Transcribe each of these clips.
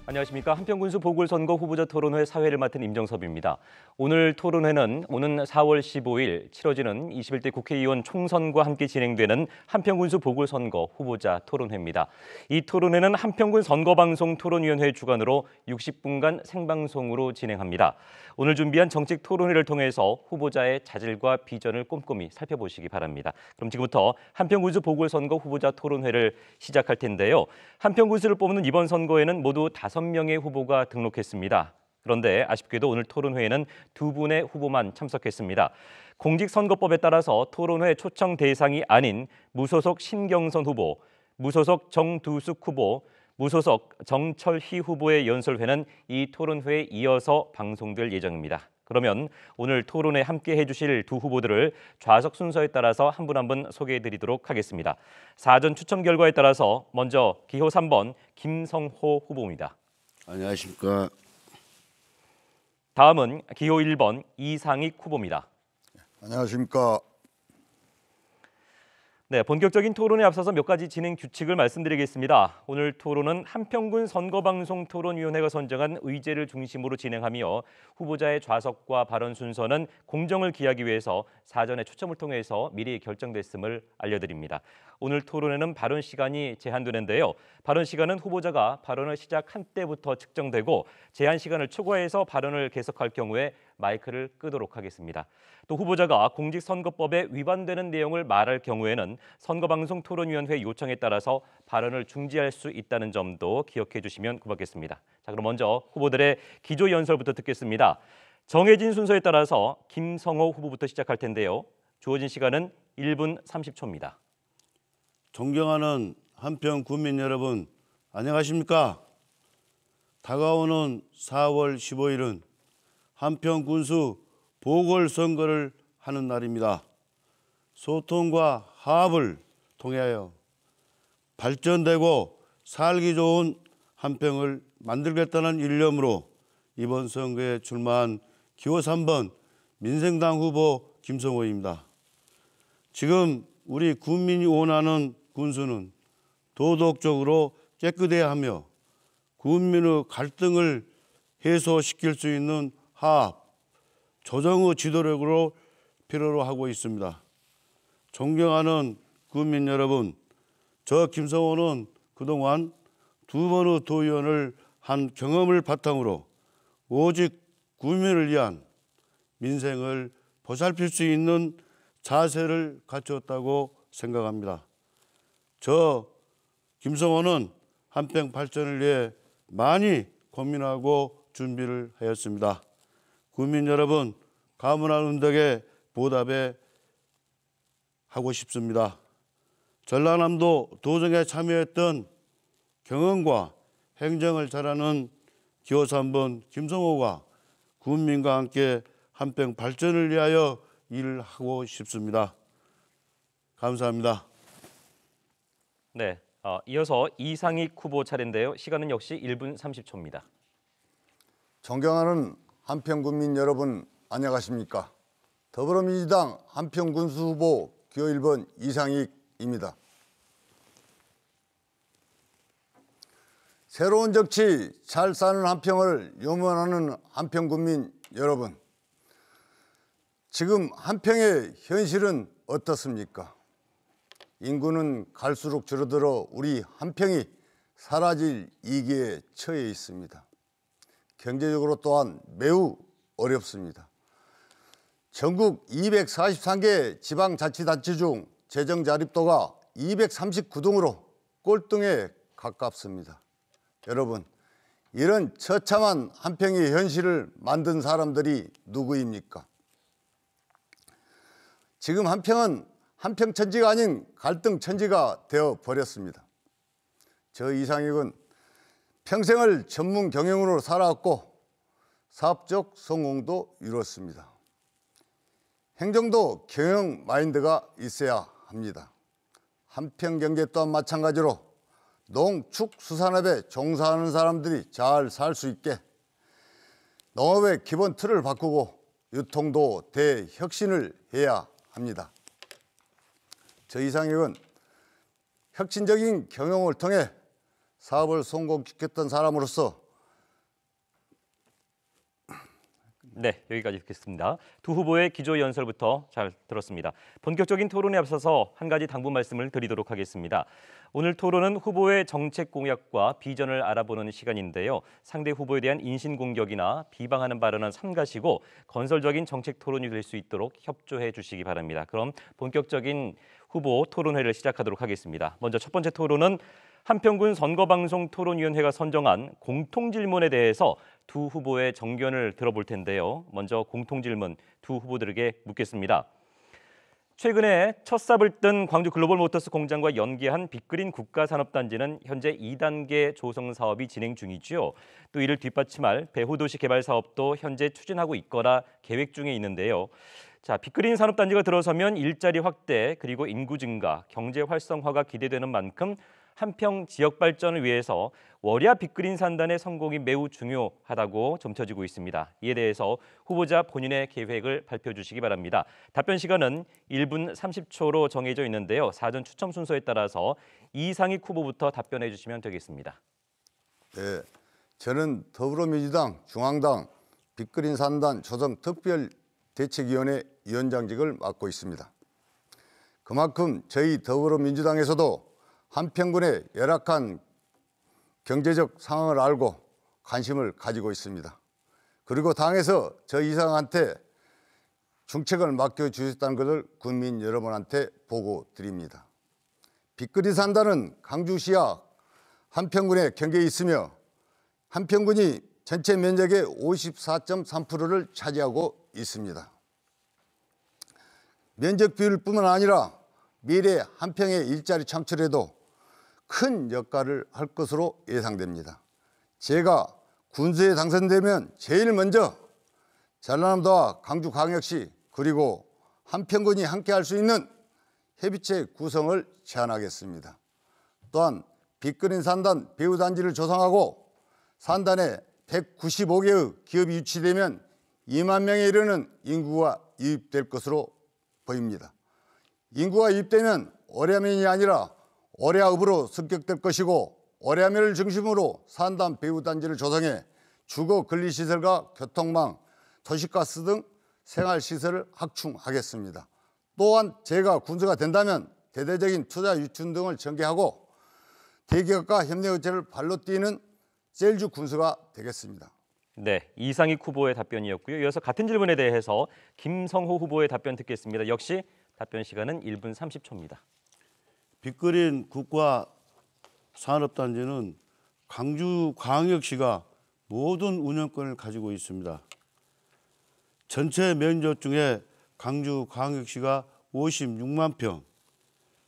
안녕하십니까. 한평군수 보궐선거 후보자 토론회 사회를 맡은 임정섭입니다. 오늘 토론회는 오는 4월 15일 치러지는 21대 국회의원 총선과 함께 진행되는 한평군수 보궐선거 후보자 토론회입니다. 이 토론회는 한평군 선거방송 토론위원회 주관으로 60분간 생방송으로 진행합니다. 오늘 준비한 정책 토론회를 통해서 후보자의 자질과 비전을 꼼꼼히 살펴보시기 바랍니다. 그럼 지금부터 한평군수 보궐선거 후보자 토론회를 시작할 텐데요. 한평군수를 뽑는 이번 선거에는 모두 5명의 후보가 등록했습니다. 그런데 아쉽게도 오늘 토론회에는 2분의 후보만 참석했습니다. 공직선거법에 따라서 토론회 초청 대상이 아닌 무소속 신경선 후보, 무소속 정두숙 후보, 무소속 정철희 후보의 연설회는 이 토론회에 이어서 방송될 예정입니다. 그러면 오늘 토론에 함께 해주실 두 후보들을 좌석 순서에 따라서 한 분 한 분 소개해드리도록 하겠습니다. 사전 추첨 결과에 따라서 먼저 기호 3번 김성호 후보입니다. 안녕하십니까. 다음은 기호 1번 이상익 후보입니다. 안녕하십니까. 네, 본격적인 토론에 앞서서 몇 가지 진행 규칙을 말씀드리겠습니다. 오늘 토론은 한평군 선거방송 토론위원회가 선정한 의제를 중심으로 진행하며 후보자의 좌석과 발언 순서는 공정을 기하기 위해서 사전에 추첨을 통해서 미리 결정됐음을 알려드립니다. 오늘 토론에는 발언 시간이 제한되는데요. 발언 시간은 후보자가 발언을 시작한 때부터 측정되고 제한 시간을 초과해서 발언을 계속할 경우에 마이크를 끄도록 하겠습니다. 또 후보자가 공직선거법에 위반되는 내용을 말할 경우에는 선거방송 토론위원회 요청에 따라서 발언을 중지할 수 있다는 점도 기억해 주시면 고맙겠습니다. 자, 그럼 먼저 후보들의 기조 연설부터 듣겠습니다. 정해진 순서에 따라서 김성호 후보부터 시작할 텐데요. 주어진 시간은 1분 30초입니다. 존경하는 한평 군민 여러분, 안녕하십니까? 다가오는 4월 15일은 한평 군수 보궐선거를 하는 날입니다. 소통과 화합을 통하여 발전되고 살기 좋은 한평을 만들겠다는 일념으로 이번 선거에 출마한 기호 3번 민생당 후보 김성호입니다. 지금 우리 국민이 원하는 군수는 도덕적으로 깨끗해야 하며 국민의 갈등을 해소시킬 수 있는 화합, 조정의 지도력으로 필요로 하고 있습니다. 존경하는 국민 여러분, 저 김성호는 그동안 2번의 도의원을 한 경험을 바탕으로 오직 국민을 위한 민생을 보살필 수 있는 자세를 갖췄다고 생각합니다. 저 김성호는 한평 발전을 위해 많이 고민하고 준비를 하였습니다. 국민 여러분, 가문한 은덕에 보답해 하고 싶습니다. 전라남도 도정에 참여했던 경험과 행정을 잘하는 기호 3번 김성호가 국민과 함께 한평 발전을 위하여 일을 하고 싶습니다. 감사합니다. 네, 이어서 이상익 후보 차례인데요. 시간은 역시 1분 30초입니다. 존경하는 한평군민 여러분, 안녕하십니까. 더불어민주당 한평군수 후보 기호 1번 이상익입니다. 새로운 정치, 잘 사는 한평을 염원하는 한평군민 여러분, 지금 한평의 현실은 어떻습니까? 인구는 갈수록 줄어들어 우리 한평이 사라질 위기에 처해 있습니다. 경제적으로 또한 매우 어렵습니다. 전국 243개 지방자치단체 중 재정 자립도가 239등으로 꼴등에 가깝습니다. 여러분, 이런 처참한 한평의 현실을 만든 사람들이 누구입니까? 지금 한평은 한평천지가 아닌 갈등천지가 되어버렸습니다. 저 이상익은 평생을 전문 경영으로 살아왔고 사업적 성공도 이뤘습니다. 행정도 경영 마인드가 있어야 합니다. 한평경제 또한 마찬가지로 농축수산업에 종사하는 사람들이 잘 살 수 있게 농업의 기본 틀을 바꾸고 유통도 대혁신을 해야 합니다. 저 이상익은 혁신적인 경영을 통해 사업을 성공시켰던 사람으로서 네, 여기까지 듣겠습니다. 두 후보의 기조 연설부터 잘 들었습니다. 본격적인 토론에 앞서서 한 가지 당부 말씀을 드리도록 하겠습니다. 오늘 토론은 후보의 정책 공약과 비전을 알아보는 시간인데요. 상대 후보에 대한 인신공격이나 비방하는 발언은 삼가시고 건설적인 정책 토론이 될 수 있도록 협조해 주시기 바랍니다. 그럼 본격적인 후보 토론회를 시작하도록 하겠습니다. 먼저 첫 번째 토론은 한평군 선거방송 토론위원회가 선정한 공통질문에 대해서 두 후보의 정견을 들어볼 텐데요. 먼저 공통질문 두 후보들에게 묻겠습니다. 최근에 첫 삽을 뜬 광주 글로벌모터스 공장과 연계한 빅그린 국가산업단지는 현재 2단계 조성 사업이 진행 중이죠. 또 이를 뒷받침할 배후도시 개발 사업도 현재 추진하고 있거나 계획 중에 있는데요. 자, 빅그린 산업단지가 들어서면 일자리 확대 그리고 인구 증가, 경제 활성화가 기대되는 만큼 한평 지역 발전을 위해서 월야 빅그린 산단의 성공이 매우 중요하다고 점쳐지고 있습니다. 이에 대해서 후보자 본인의 계획을 발표해 주시기 바랍니다. 답변 시간은 1분 30초로 정해져 있는데요. 사전 추첨 순서에 따라서 이상익 후보부터 답변해 주시면 되겠습니다. 네, 저는 더불어민주당 중앙당 빅그린 산단 조성 특별대책위원회 위원장직을 맡고 있습니다. 그만큼 저희 더불어민주당에서도 한평군의 열악한 경제적 상황을 알고 관심을 가지고 있습니다. 그리고 당에서 저 이상한테 중책을 맡겨주셨다는 것을 국민 여러분한테 보고 드립니다. 빅그린 산단은 강주시와 한평군의 경계에 있으며 한평군이 전체 면적의 54.3%를 차지하고 있습니다. 면적 비율뿐만 아니라 미래 한평의 일자리 창출에도 큰 역할을 할 것으로 예상됩니다. 제가 군수에 당선되면 제일 먼저 전라남도와 강주광역시 그리고 한평군이 함께 할 수 있는 협의체 구성을 제안하겠습니다. 또한 빅그린 산단 배후단지를 조성하고 산단에 195개의 기업이 유치되면 2만 명에 이르는 인구가 유입될 것으로 보입니다. 인구가 유입되면 오래면이 아니라 오래읍으로 승격될 것이고 오래면을 중심으로 산단 배후단지를 조성해 주거 근리시설과 교통망, 도시가스 등 생활시설을 확충하겠습니다. 또한 제가 군수가 된다면 대대적인 투자 유치 등을 전개하고 대기업과 협력 업체를 발로 뛰는 셀주 군수가 되겠습니다. 네, 이상익 후보의 답변이었고요. 이어서 같은 질문에 대해서 김성호 후보의 답변 듣겠습니다. 역시 답변 시간은 1분 30초입니다. 빅그린 국가산업단지는 강주광역시가 모든 운영권을 가지고 있습니다. 전체 면적 중에 강주광역시가 56만 평,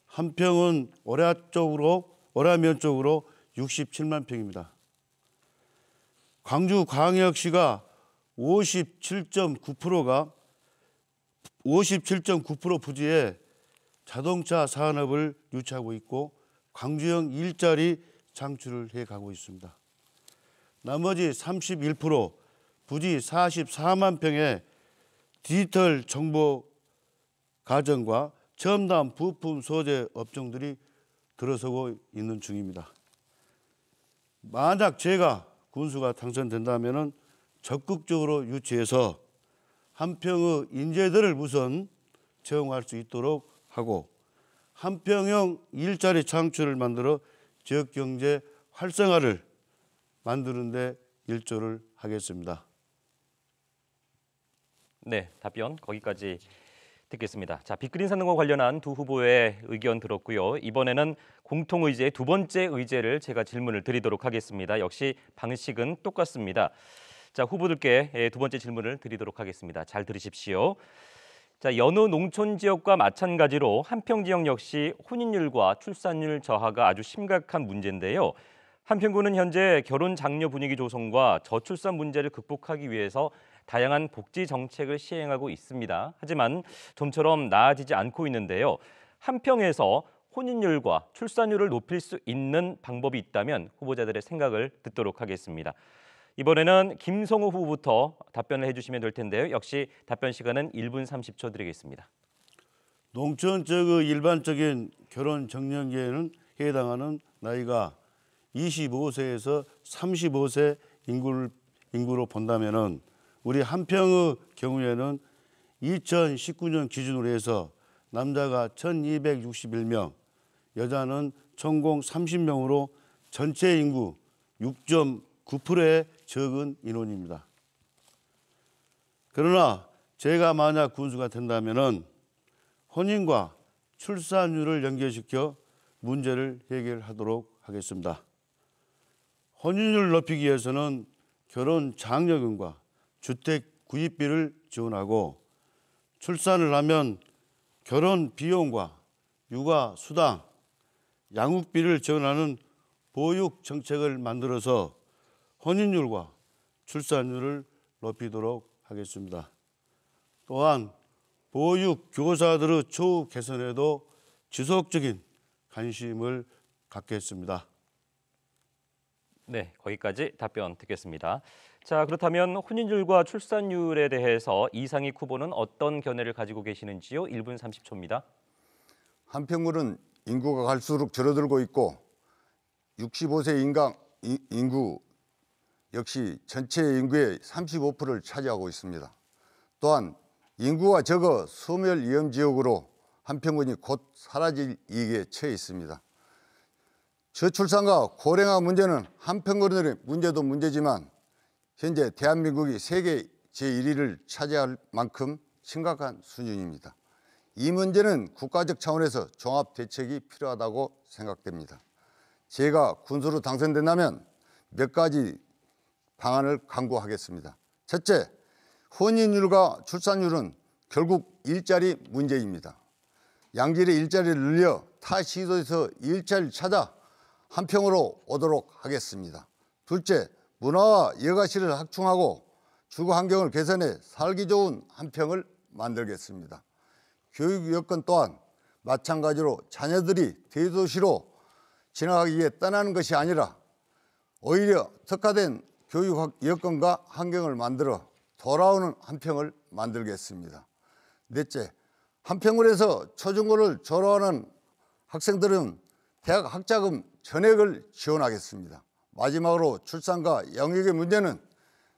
한평은 오라면 쪽으로 67만 평입니다. 광주광역시가 57.9% 부지에 자동차 산업을 유치하고 있고 광주형 일자리 창출을 해가고 있습니다. 나머지 31% 부지 44만 평의 디지털 정보 가정과 첨단 부품 소재 업종들이 들어서고 있는 중입니다. 만약 제가 군수가 당선된다면 적극적으로 유치해서 한평의 인재들을 우선 채용할 수 있도록 하고 한평형 일자리 창출을 만들어 지역경제 활성화를 만드는 데 일조를 하겠습니다. 네, 답변 거기까지 듣겠습니다. 자, 빅그린 산업과 관련한 두 후보의 의견 들었고요. 이번에는 공통의제 두 번째 의제를 제가 질문을 드리도록 하겠습니다. 역시 방식은 똑같습니다. 자, 후보들께 두 번째 질문을 드리도록 하겠습니다. 잘 들으십시오. 자, 여느 농촌 지역과 마찬가지로 한평 지역 역시 혼인율과 출산율 저하가 아주 심각한 문제인데요. 한평군은 현재 결혼 장려 분위기 조성과 저출산 문제를 극복하기 위해서 다양한 복지 정책을 시행하고 있습니다. 하지만 좀처럼 나아지지 않고 있는데요. 한평에서 혼인율과 출산율을 높일 수 있는 방법이 있다면 후보자들의 생각을 듣도록 하겠습니다. 이번에는 김성호 후보부터 답변을 해주시면 될 텐데요. 역시 답변 시간은 1분 30초 드리겠습니다. 농촌 지역의 일반적인 결혼 정년기에는 해당하는 나이가 25세에서 35세 인구로 본다면은 우리 한평의 경우에는 2019년 기준으로 해서 남자가 1261명, 여자는 천공 30명으로 전체 인구 6.9%의 적은 인원입니다. 그러나 제가 만약 군수가 된다면은 혼인과 출산율을 연결시켜 문제를 해결하도록 하겠습니다. 혼인율을 높이기 위해서는 결혼 장려금과 주택 구입비를 지원하고, 출산을 하면 결혼 비용과 육아 수당, 양육비를 지원하는 보육 정책을 만들어서 혼인율과 출산율을 높이도록 하겠습니다. 또한 보육 교사들의 처우 개선에도 지속적인 관심을 갖겠습니다. 네, 거기까지 답변 듣겠습니다. 자, 그렇다면 혼인율과 출산율에 대해서 이상익 후보는 어떤 견해를 가지고 계시는지요? 1분 30초입니다. 한평군은 인구가 갈수록 줄어들고 있고 65세 인구 역시 전체 인구의 35%를 차지하고 있습니다. 또한 인구가 적어 소멸 위험 지역으로 한평군이 곧 사라질 위기에 처해 있습니다. 저출산과 고령화 문제는 한평군의 문제도 문제지만 현재 대한민국이 세계 제1위를 차지할 만큼 심각한 수준입니다. 이 문제는 국가적 차원에서 종합 대책이 필요하다고 생각됩니다. 제가 군수로 당선된다면 몇 가지 방안을 강구하겠습니다. 첫째, 혼인율과 출산율은 결국 일자리 문제입니다. 양질의 일자리를 늘려 타 시도에서 일자리를 찾아 한평으로 오도록 하겠습니다. 둘째, 문화와 여가시를 확충하고 주거 환경을 개선해 살기 좋은 한평을 만들겠습니다. 교육 여건 또한 마찬가지로 자녀들이 대도시로 진학하기에 떠나는 것이 아니라 오히려 특화된 교육 여건과 환경을 만들어 돌아오는 한평을 만들겠습니다. 넷째, 한평군에서 초중고를 졸업하는 학생들은 대학 학자금 전액을 지원하겠습니다. 마지막으로 출산과 양육의 문제는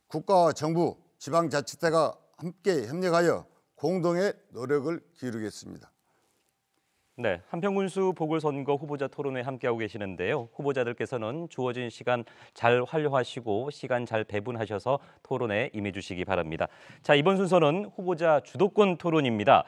국가와 정부, 지방자치대가 함께 협력하여 공동의 노력을 기울이겠습니다. 네, 한평군수 보궐선거 후보자 토론회 함께하고 계시는데요. 후보자들께서는 주어진 시간 잘 활용하시고 시간 잘 배분하셔서 토론에 임해주시기 바랍니다. 자, 이번 순서는 후보자 주도권 토론입니다.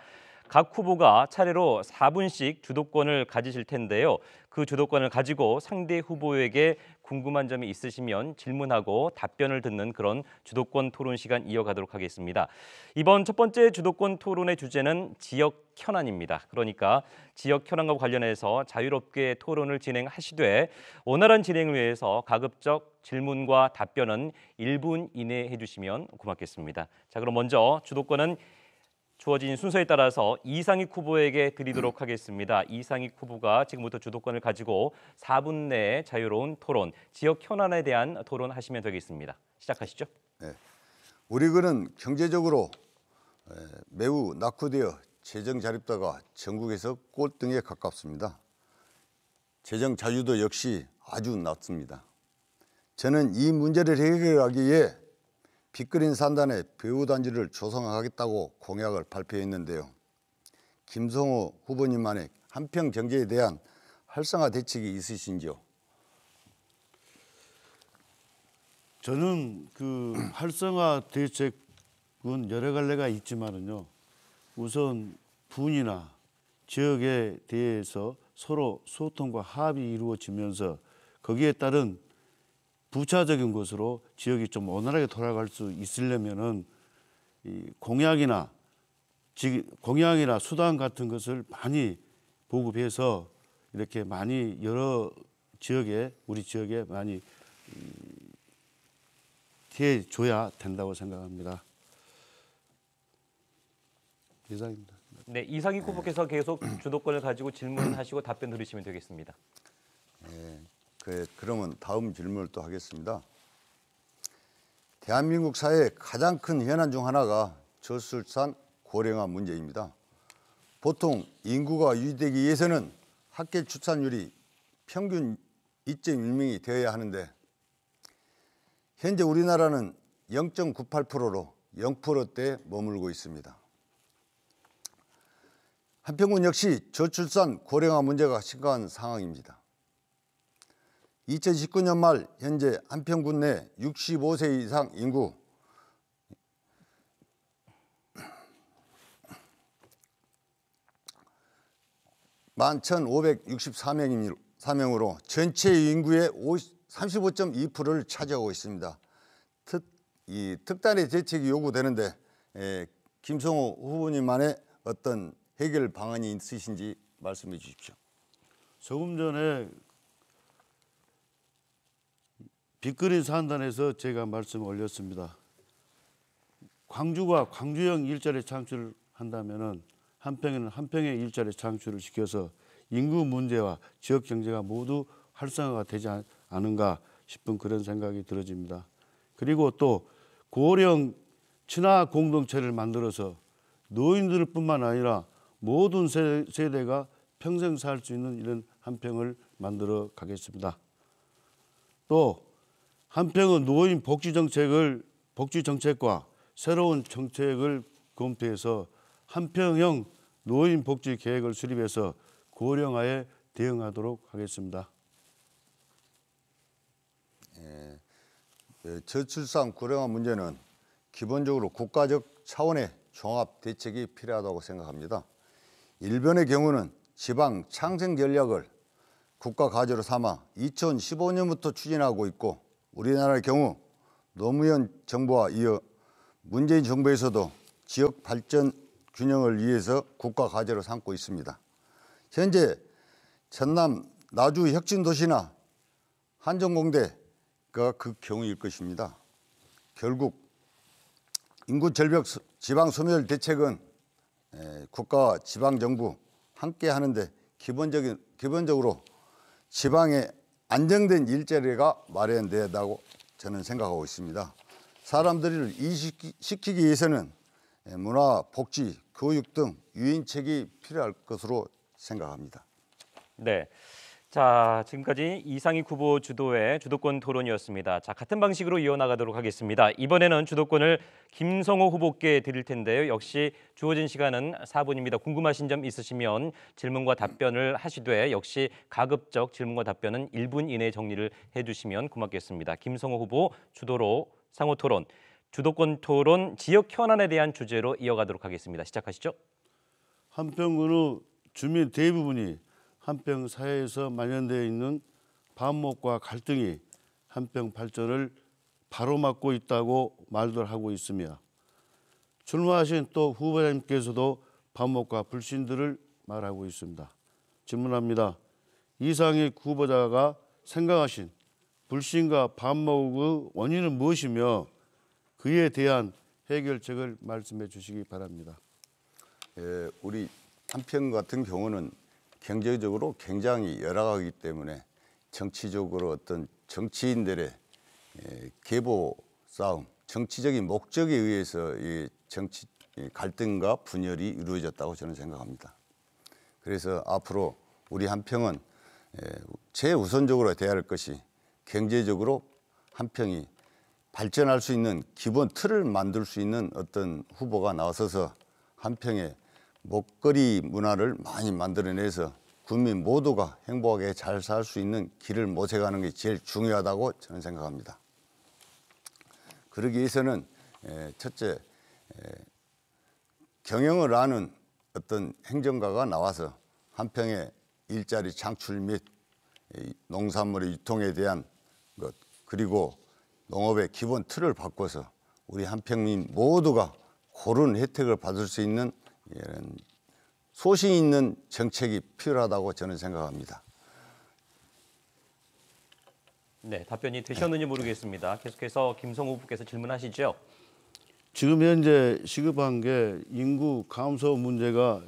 각 후보가 차례로 4분씩 주도권을 가지실 텐데요. 그 주도권을 가지고 상대 후보에게 궁금한 점이 있으시면 질문하고 답변을 듣는 그런 주도권 토론 시간 이어가도록 하겠습니다. 이번 첫 번째 주도권 토론의 주제는 지역 현안입니다. 그러니까 지역 현안과 관련해서 자유롭게 토론을 진행하시되 원활한 진행을 위해서 가급적 질문과 답변은 1분 이내에 해주시면 고맙겠습니다. 자, 그럼 먼저 주도권은 주어진 순서에 따라서 이상익 후보에게 드리도록 하겠습니다. 이상익 후보가 지금부터 주도권을 가지고 4분 내에 자유로운 토론, 지역 현안에 대한 토론하시면 되겠습니다. 시작하시죠. 네. 우리 군은 경제적으로 매우 낙후되어 재정 자립도가 전국에서 꼴등에 가깝습니다. 재정 자유도 역시 아주 낮습니다. 저는 이 문제를 해결하기 위해 빅그린 산단의 배후단지를 조성하겠다고 공약을 발표했는데요. 김성호 후보님만의 한평 경제에 대한 활성화 대책이 있으신지요? 저는 그 활성화 대책은 여러 갈래가 있지만은요, 우선 분이나 지역에 대해서 서로 소통과 합의 이루어지면서 거기에 따른 부차적인 것으로 지역이 좀 원활하게 돌아갈 수 있으려면은 이 공약이나 수단 같은 것을 많이 보급해서 이렇게 많이 여러 지역에 우리 지역에 많이 해줘야 된다고 생각합니다. 이상입니다. 네, 이상익 후보께서 계속 주도권을 가지고 질문하시고 답변 들으시면 되겠습니다. 그러면 다음 질문을 또 하겠습니다. 대한민국 사회의 가장 큰 현안 중 하나가 저출산 고령화 문제입니다. 보통 인구가 유지되기 위해서는 합계 출산율이 평균 2.1명이 되어야 하는데 현재 우리나라는 0.98%로 0%대에 머물고 있습니다. 한평군 역시 저출산 고령화 문제가 심각한 상황입니다. 2019년 말 현재 한평군 내 65세 이상 인구 11,564명으로 전체 인구의 35.2%를 차지하고 있습니다. 특단의 대책이 요구되는데 김성호 후보님만의 어떤 해결 방안이 있으신지 말씀해 주십시오. 조금 전에 빅그린 산단에서 제가 말씀을 올렸습니다. 광주가 광주형 일자리 창출을 한다면은 한평에는 한평의 일자리 창출을 시켜서 인구 문제와 지역 경제가 모두 활성화가 되지 않은가 싶은 그런 생각이 들어집니다. 그리고 또 고령 친화 공동체를 만들어서 노인들뿐만 아니라 모든 세대가 평생 살 수 있는 이런 한평을 만들어 가겠습니다. 또 한평은 노인 복지 정책과 새로운 정책을 검토해서 한평형 노인 복지 계획을 수립해서 고령화에 대응하도록 하겠습니다. 저출산 고령화 문제는 기본적으로 국가적 차원의 종합 대책이 필요하다고 생각합니다. 일본의 경우는 지방 창생 전략을 국가 과제로 삼아 2015년부터 추진하고 있고 우리나라의 경우 노무현 정부와 이어 문재인 정부에서도 지역 발전 균형을 위해서 국가 과제로 삼고 있습니다. 현재 전남 나주 혁신도시나 한정공대가 그 경우일 것입니다. 결국 인구 절벽 지방 소멸 대책은 국가와 지방 정부 함께 하는데 기본적으로 지방에 안정된 일자리가 마련된다고 저는 생각하고 있습니다. 사람들을 이식시키기 위해서는 문화, 복지, 교육 등 유인책이 필요할 것으로 생각합니다. 네. 자, 지금까지 이상익 후보 주도의 주도권 토론이었습니다. 자, 같은 방식으로 이어나가도록 하겠습니다. 이번에는 주도권을 김성호 후보께 드릴 텐데요. 역시 주어진 시간은 4분입니다. 궁금하신 점 있으시면 질문과 답변을 하시되 역시 가급적 질문과 답변은 1분 이내에 정리를 해주시면 고맙겠습니다. 김성호 후보 주도로 상호 토론, 주도권 토론 지역 현안에 대한 주제로 이어가도록 하겠습니다. 시작하시죠. 한평군의 주민 대부분이 한평 사회에서 만연되어 있는 반목과 갈등이 한평 발전을 바로막고 있다고 말들 하고 있으며 출마하신 또 후보자님께서도 반목과 불신들을 말하고 있습니다. 질문합니다. 이상익 후보자가 생각하신 불신과 반목의 원인은 무엇이며 그에 대한 해결책을 말씀해 주시기 바랍니다. 우리 한평 같은 경우는 경제적으로 굉장히 열악하기 때문에 정치적으로 어떤 정치인들의 계보 싸움, 정치적인 목적에 의해서 이 정치 갈등과 분열이 이루어졌다고 저는 생각합니다. 그래서 앞으로 우리 한평은 최우선적으로 돼야 할 것이 경제적으로 한평이 발전할 수 있는 기본 틀을 만들 수 있는 어떤 후보가 나서서 한평의 먹거리 문화를 많이 만들어내서 국민 모두가 행복하게 잘 살 수 있는 길을 모색하는 게 제일 중요하다고 저는 생각합니다. 그러기 위해서는 첫째, 경영을 아는 어떤 행정가가 나와서 한평의 일자리 창출 및 농산물의 유통에 대한 것, 그리고 농업의 기본 틀을 바꿔서 우리 한평민 모두가 고른 혜택을 받을 수 있는 이런 소신 있는 정책이 필요하다고 저는 생각합니다. 네, 답변이 되셨는지 모르겠습니다. 계속해서 김성호 후보께서 질문하시죠. 지금 현재 시급한 게 인구 감소 문제가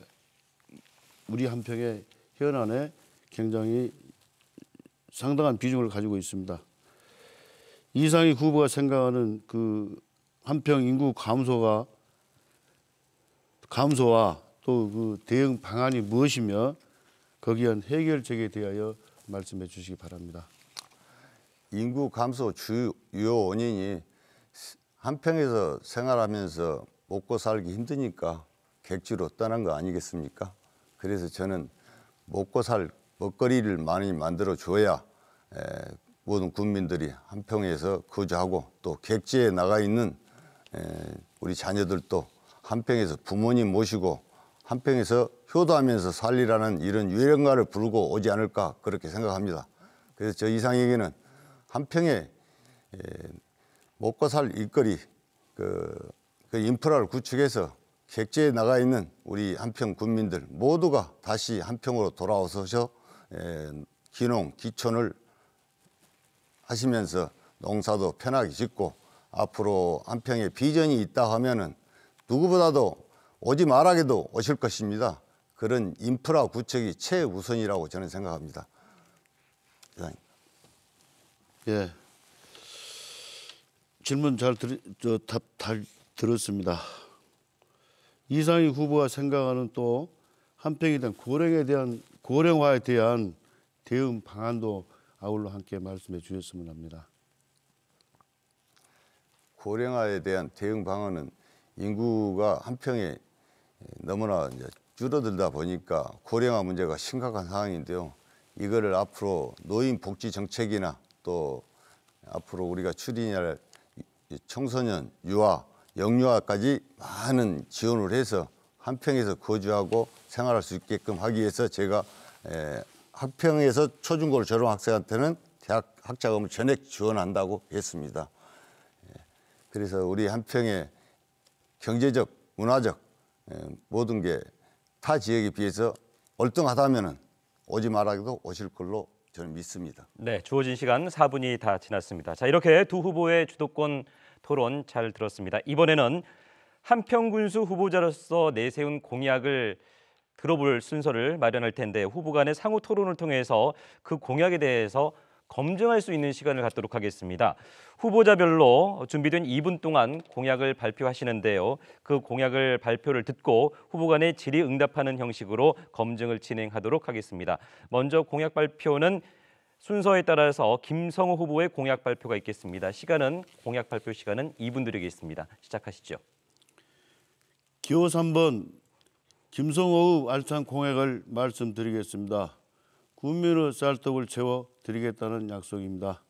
우리 한평의 현안에 굉장히 상당한 비중을 가지고 있습니다. 이상익 후보가 생각하는 그 한평 인구 감소와 또 그 대응 방안이 무엇이며 거기에 대한 해결책에 대하여 말씀해 주시기 바랍니다. 인구 감소 주요 원인이 한평에서 생활하면서 먹고 살기 힘드니까 객지로 떠난 거 아니겠습니까? 그래서 저는 먹고 살 먹거리를 많이 만들어 줘야 모든 국민들이 한평에서 거주하고 또 객지에 나가 있는 우리 자녀들도 한평에서 부모님 모시고 한평에서 효도하면서 살리라는 이런 유행가를 부르고 오지 않을까 그렇게 생각합니다. 그래서 저 이상에게는 한평에 먹고 살 일거리 그 인프라를 구축해서 객지에 나가 있는 우리 한평 군민들 모두가 다시 한평으로 돌아오셔서 기농, 기촌을 하시면서 농사도 편하게 짓고 앞으로 한평에 비전이 있다 하면은 누구보다도 오지 말아게도 오실 것입니다. 그런 인프라 구축이 최우선이라고 저는 생각합니다. 이상입니다. 예. 질문 답 잘 들었습니다. 이상희 후보가 생각하는 또 한평에 대한 고령화에 대한 대응 방안도 아울러 함께 말씀해 주셨으면 합니다. 고령화에 대한 대응 방안은 인구가 한평에 너무나 이제 줄어들다 보니까 고령화 문제가 심각한 상황인데요. 이거를 앞으로 노인 복지 정책이나 또 앞으로 우리가 추진할 청소년 유아, 영유아까지 많은 지원을 해서 한평에서 거주하고 생활할 수 있게끔 하기 위해서 제가 한평에서 초중고를 졸업 학생한테는 대학 학자금을 전액 지원한다고 했습니다. 그래서 우리 한평의 경제적, 문화적 모든 게 타 지역에 비해서 월등하다면은 오지 말아도 오실 걸로 저는 믿습니다. 네, 주어진 시간 4분이 다 지났습니다. 자, 이렇게 두 후보의 주도권 토론 잘 들었습니다. 이번에는 한평군수 후보자로서 내세운 공약을 들어볼 순서를 마련할 텐데 후보 간의 상호 토론을 통해서 그 공약에 대해서 검증할 수 있는 시간을 갖도록 하겠습니다. 후보자별로 준비된 2분 동안 공약을 발표하시는데요. 그 공약을 발표를 듣고 후보 간의 질의응답하는 형식으로 검증을 진행하도록 하겠습니다. 먼저 공약 발표는 순서에 따라서 김성호 후보의 공약 발표가 있겠습니다. 공약 발표 시간은 2분 드리겠습니다. 시작하시죠. 기호 3번 김성호의 알찬 공약을 말씀드리겠습니다. 국민의 쌀떡을 채워드리겠다는 약속입니다.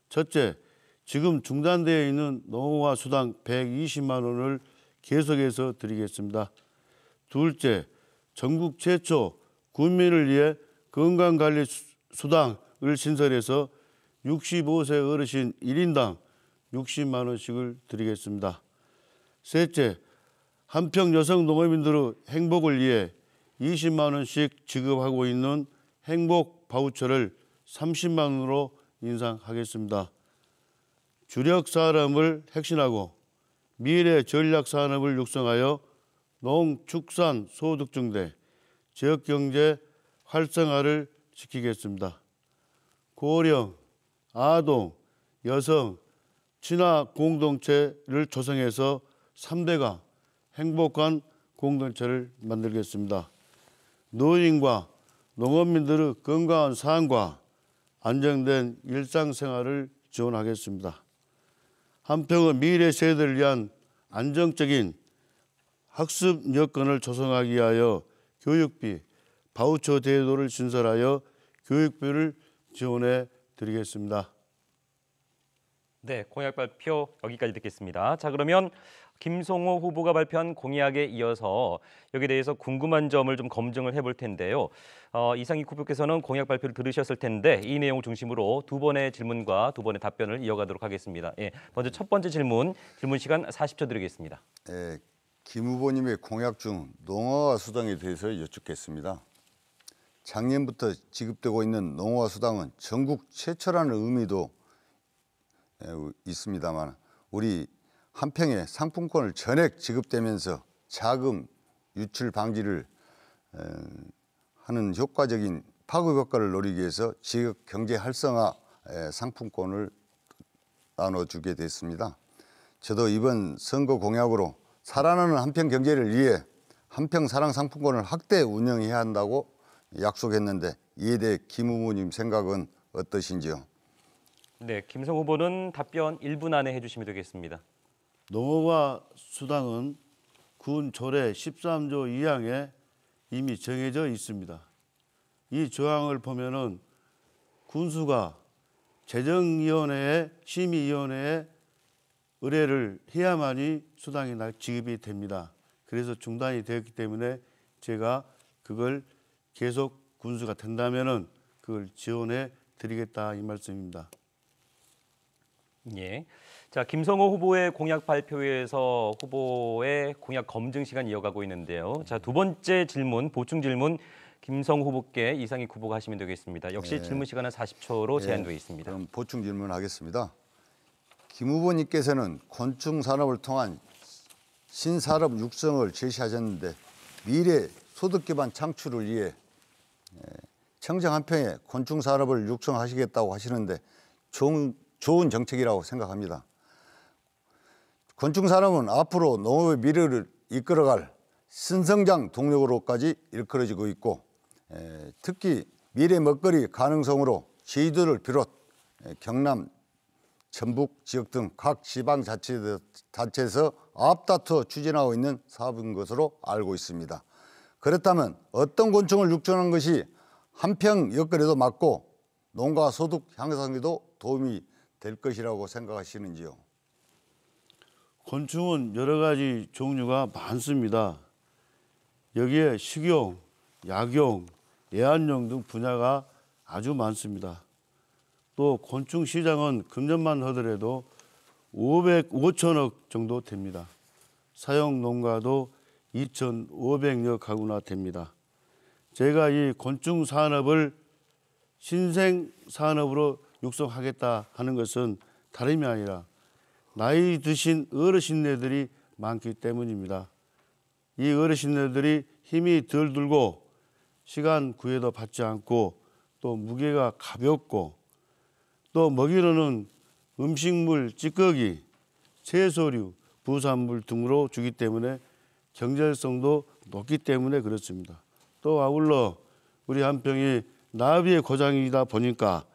첫째, 지금 중단되어 있는 농어와 수당 120만 원을 계속해서 드리겠습니다. 둘째, 전국 최초 국민을 위해 건강관리 수당을 신설해서 65세 어르신 1인당 60만 원씩을 드리겠습니다. 셋째, 한평 여성 농어민들의 행복을 위해 20만 원씩 지급하고 있는 행복 바우처를 30만 원으로 인상하겠습니다. 주력 산업을 혁신하고 미래 전략 산업을 육성하여 농축산 소득 증대, 지역 경제 활성화를 지키겠습니다. 고령, 아동, 여성, 친화 공동체를 조성해서 3대가 행복한 공동체를 만들겠습니다. 노인과 농업민들의 건강한 삶과 안정된 일상생활을 지원하겠습니다. 한평의 미래 세대를 위한 안정적인 학습 여건을 조성하기 위하여 교육비, 바우처 제도를 신설하여 교육비를 지원해 드리겠습니다. 네, 공약 발표 여기까지 듣겠습니다. 자, 그러면 김성호 후보가 발표한 공약에 이어서 여기에 대해서 궁금한 점을 좀 검증을 해볼 텐데요. 이상희 후보께서는 공약 발표를 들으셨을 텐데 이 내용을 중심으로 두 번의 질문과 두 번의 답변을 이어가도록 하겠습니다. 예, 먼저 첫 번째 질문 시간 40초 드리겠습니다. 김 후보님의 공약 중 농어와 수당에 대해서 여쭙겠습니다. 작년부터 지급되고 있는 농어와 수당은 전국 최초라는 의미도 있습니다만 우리 한평에 상품권을 전액 지급되면서 자금 유출 방지를 하는 효과적인 파급 효과를 노리기 위해서 지역 경제 활성화 상품권을 나눠주게 됐습니다. 저도 이번 선거 공약으로 살아나는 한평 경제를 위해 한평 사랑 상품권을 확대 운영해야 한다고 약속했는데 이에 대해 김 후보님 생각은 어떠신지요? 네, 김성호 후보는 답변 1분 안에 해주시면 되겠습니다. 농어와 수당은 군 조례 13조 2항에 이미 정해져 있습니다. 이 조항을 보면은 군수가 재정위원회에 심의위원회에 의뢰를 해야만이 수당이 지급이 됩니다. 그래서 중단이 되었기 때문에 제가 그걸 계속 군수가 된다면은 그걸 지원해 드리겠다 이 말씀입니다. 예. 자, 김성호 후보의 공약 발표에서 후보의 공약 검증 시간 이어가고 있는데요. 자, 두 번째 질문, 보충 질문 김성호 후보께 이상익 후보가 하시면 되겠습니다. 역시 질문 시간은 40초로 제한되어 있습니다. 그럼 보충 질문하겠습니다. 김 후보님께서는 곤충 산업을 통한 신산업 육성을 제시하셨는데 미래 소득 기반 창출을 위해 청정 한평에 곤충 산업을 육성하시겠다고 하시는데 좋은 정책이라고 생각합니다. 곤충 산업은 앞으로 농업의 미래를 이끌어갈 신성장 동력으로까지 일컬어지고 있고 특히 미래 먹거리 가능성으로 제주도를 비롯 경남, 전북 지역 등 각 지방자치에서 앞다투어 추진하고 있는 사업인 것으로 알고 있습니다. 그렇다면 어떤 곤충을 육성하는 것이 한평 여건에도 맞고 농가 소득 향상에도 도움이 될 것이라고 생각하시는지요? 곤충은 여러 가지 종류가 많습니다. 여기에 식용, 약용, 애완용 등 분야가 아주 많습니다. 또 곤충 시장은 금년만 하더라도 5천억 정도 됩니다. 사용 농가도 2,500여 가구나 됩니다. 제가 이 곤충 산업을 신생 산업으로 육성하겠다 하는 것은 다름이 아니라 나이 드신 어르신네들이 많기 때문입니다. 이 어르신네들이 힘이 덜 들고 시간 구애도 받지 않고 또 무게가 가볍고 또 먹이로는 음식물, 찌꺼기, 채소류, 부산물 등으로 주기 때문에 경제성도 높기 때문에 그렇습니다. 또 아울러 우리 한평이 나비의 고장이다 보니까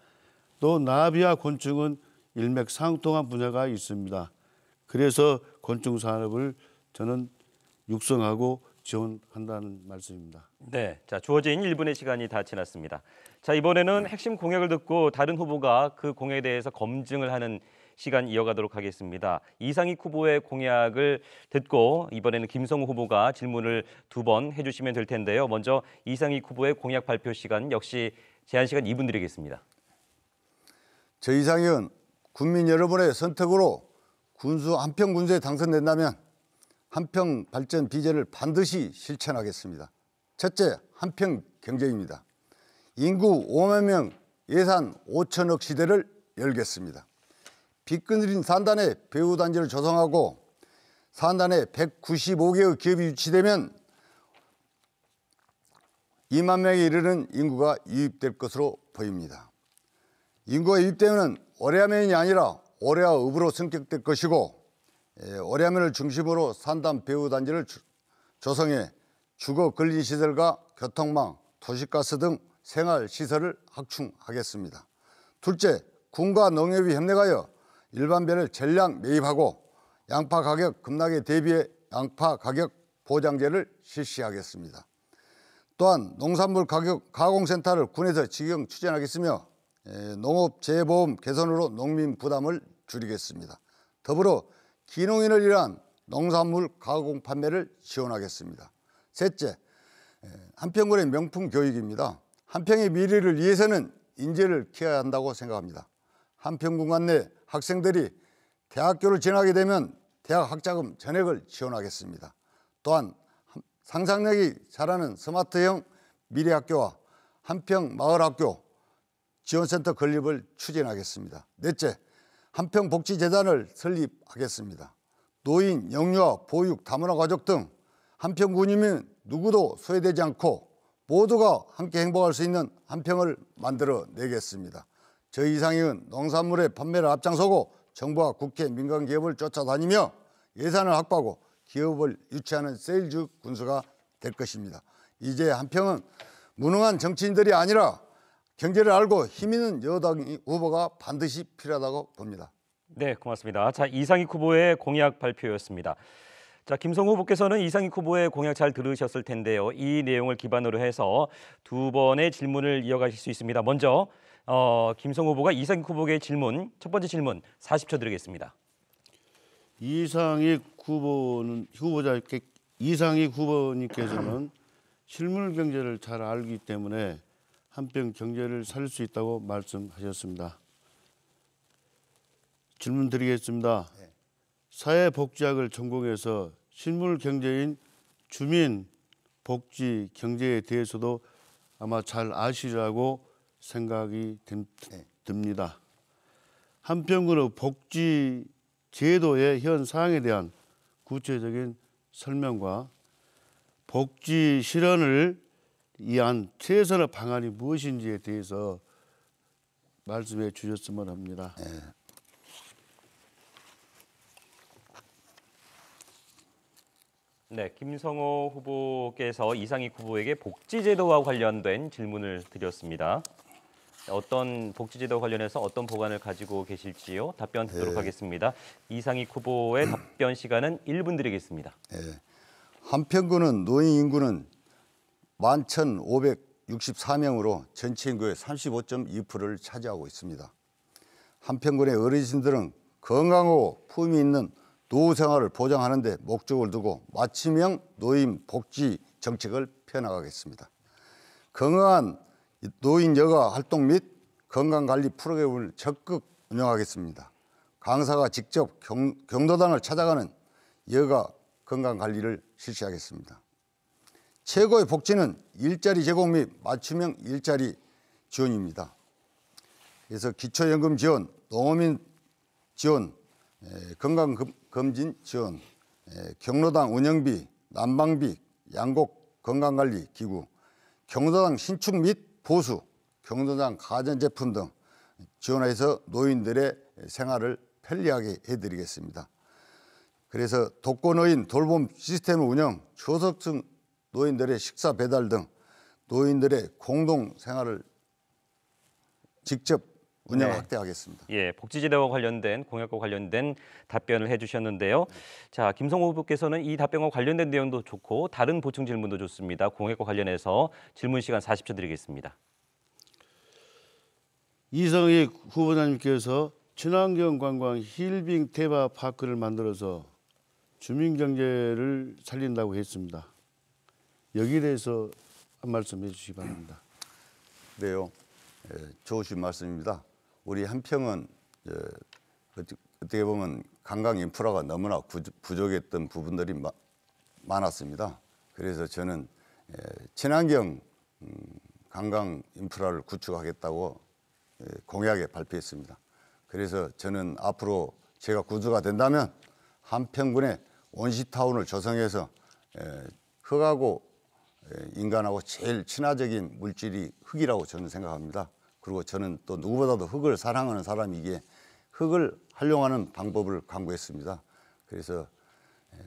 또 나비와 곤충은 일맥상통한 분야가 있습니다. 그래서 곤충 산업을 저는 육성하고 지원한다는 말씀입니다. 네, 자 주어진 1분의 시간이 다 지났습니다. 자 이번에는 핵심 공약을 듣고 다른 후보가 그 공약에 대해서 검증을 하는 시간 이어가도록 하겠습니다. 이상익 후보의 공약을 듣고 이번에는 김성호 후보가 질문을 2번 해주시면 될 텐데요. 먼저 이상익 후보의 공약 발표 시간 역시 제한 시간 2분 드리겠습니다. 저 이상익은 국민 여러분의 선택으로 한평 군수에 당선된다면 한평 발전 비전을 반드시 실천하겠습니다. 첫째, 한평 경제입니다. 인구 5만 명, 예산 5천억 시대를 열겠습니다. 빚그늘인 산단에 배후단지를 조성하고 산단에 195개의 기업이 유치되면 2만 명에 이르는 인구가 유입될 것으로 보입니다. 인구가 유입되면 오래화면이 아니라 오래화읍으로 성격될 것이고 오래화면을 중심으로 산단 배후단지를 조성해 주거 근린시설과 교통망, 도시가스 등 생활시설을 확충하겠습니다. 둘째, 군과 농협이 협력하여 일반배를 전량 매입하고 양파 가격 급락에 대비해 양파 가격 보장제를 실시하겠습니다. 또한 농산물 가격 가공센터를 군에서 직영 추진하겠으며 농업재해보험 개선으로 농민 부담을 줄이겠습니다. 더불어 기농인을 위한 농산물 가공 판매를 지원하겠습니다. 셋째, 한평군의 명품 교육입니다. 한평의 미래를 위해서는 인재를 키워야 한다고 생각합니다. 한평군관 내 학생들이 대학교를 진학하게 되면 대학 학자금 전액을 지원하겠습니다. 또한 상상력이 자라는 스마트형 미래학교와 한평 마을학교 지원센터 건립을 추진하겠습니다. 넷째, 한평복지재단을 설립하겠습니다. 노인, 영유아, 보육, 다문화 가족 등 한평군이면 누구도 소외되지 않고 모두가 함께 행복할 수 있는 한평을 만들어내겠습니다. 저희 이상익은 농산물의 판매를 앞장서고 정부와 국회, 민간기업을 쫓아다니며 예산을 확보하고 기업을 유치하는 세일즈 군수가 될 것입니다. 이제 한평은 무능한 정치인들이 아니라 경제를 알고 힘있는 여당 후보가 반드시 필요하다고 봅니다. 네, 고맙습니다. 자, 이상익 후보의 공약 발표였습니다. 자, 김성호 후보께서는 이상익 후보의 공약 잘 들으셨을 텐데요. 이 내용을 기반으로 해서 두 번의 질문을 이어가실 수 있습니다. 먼저 김성호 후보가 이상익 후보에게 질문, 첫 번째 질문 40초 드리겠습니다. 이상익 후보님께서는 실물 경제를 잘 알기 때문에 한평 경제를 살릴 수 있다고 말씀하셨습니다. 질문 드리겠습니다. 사회복지학을 전공해서 실물 경제인 주민 복지 경제에 대해서도 아마 잘 아시리라고 생각이 듭니다. 한평군의 복지 제도의 현 사항에 대한 구체적인 설명과 복지 실현을 위한 최선의 방안이 무엇인지에 대해서 말씀해 주셨으면 합니다. 네, 김성호 후보께서 이상익 후보에게 복지제도와 관련된 질문을 드렸습니다. 어떤 복지제도 관련해서 어떤 보관을 가지고 계실지요? 답변 듣도록 하겠습니다. 이상익 후보의 답변 시간은 1분 드리겠습니다. 한평군은 노인 인구는 11,564명으로 전체 인구의 35.2%를 차지하고 있습니다. 한평군의 어르신들은 건강하고 품위 있는 노후 생활을 보장하는 데 목적을 두고 맞춤형 노인 복지 정책을 펴나가겠습니다. 건강한 노인 여가 활동 및 건강관리 프로그램을 적극 운영하겠습니다. 강사가 직접 경로당을 찾아가는 여가 건강관리를 실시하겠습니다. 최고의 복지는 일자리 제공 및 맞춤형 일자리 지원입니다. 그래서 기초연금 지원, 농어민 지원, 건강검진 지원, 경로당 운영비, 난방비, 양곡 건강관리 기구, 경로당 신축 및 보수, 경로당 가전제품 등 지원해서 노인들의 생활을 편리하게 해드리겠습니다. 그래서 독거노인 돌봄 시스템 운영, 저소득층 노인들의 식사 배달 등 노인들의 공동 생활을 직접 운영 확대하겠습니다. 예, 복지제도와 관련된 공약과 관련된 답변을 해주셨는데요. 자, 김성호 후보께서는 이 답변과 관련된 내용도 좋고 다른 보충 질문도 좋습니다. 공약과 관련해서 질문 시간 40초 드리겠습니다. 이상익 후보자님께서 친환경 관광 힐빙 테마 파크를 만들어서 주민 경제를 살린다고 했습니다. 여기에 대해서 한 말씀 해주시기 바랍니다. 그래요. 좋으신 말씀입니다. 우리 한평은 어떻게 보면 관광 인프라가 너무나 부족했던 부분들이 많았습니다. 그래서 저는 친환경 관광 인프라를 구축하겠다고 공약에 발표했습니다. 그래서 저는 앞으로 제가 구주가 된다면 한평군에 원시타운을 조성해서 흙하고 인간하고 제일 친화적인 물질이 흙이라고 저는 생각합니다. 그리고 저는 또 누구보다도 흙을 사랑하는 사람이기에 흙을 활용하는 방법을 강구했습니다. 그래서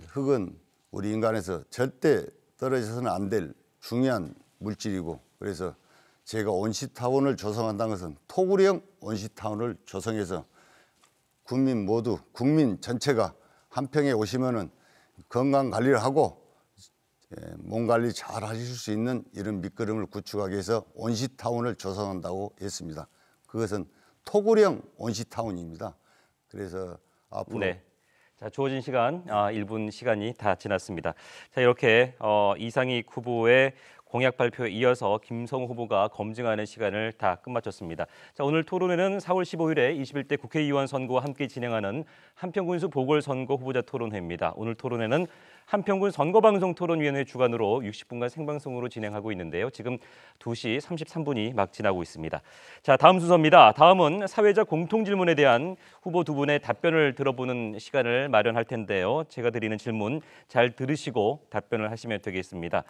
흙은 우리 인간에서 절대 떨어져서는 안 될 중요한 물질이고, 그래서 제가 원시타운을 조성한다는 것은 토굴형 원시타운을 조성해서 국민 모두, 국민 전체가 한평에 오시면은 건강 관리를 하고 몸 관리 잘 하실 수 있는 이런 밑거름을 구축하기 위해서 원시타운을 조성한다고 했습니다. 그것은 토굴형 원시타운입니다. 그래서 앞으로 자, 주어진 시간 1분 시간이 다 지났습니다. 자, 이렇게 이상익 후보의 공약 발표에 이어서 김성호 후보가 검증하는 시간을 다 끝마쳤습니다. 자, 오늘 토론회는 4월 15일에 21대 국회의원 선거와 함께 진행하는 한평군수 보궐선거 후보자 토론회입니다. 오늘 토론회는 한평군 선거방송토론위원회 주관으로 60분간 생방송으로 진행하고 있는데요. 지금 2시 33분이 막 지나고 있습니다. 자, 다음 순서입니다. 다음은 사회적 공통질문에 대한 후보 두 분의 답변을 들어보는 시간을 마련할 텐데요. 제가 드리는 질문 잘 들으시고 답변을 하시면 되겠습니다.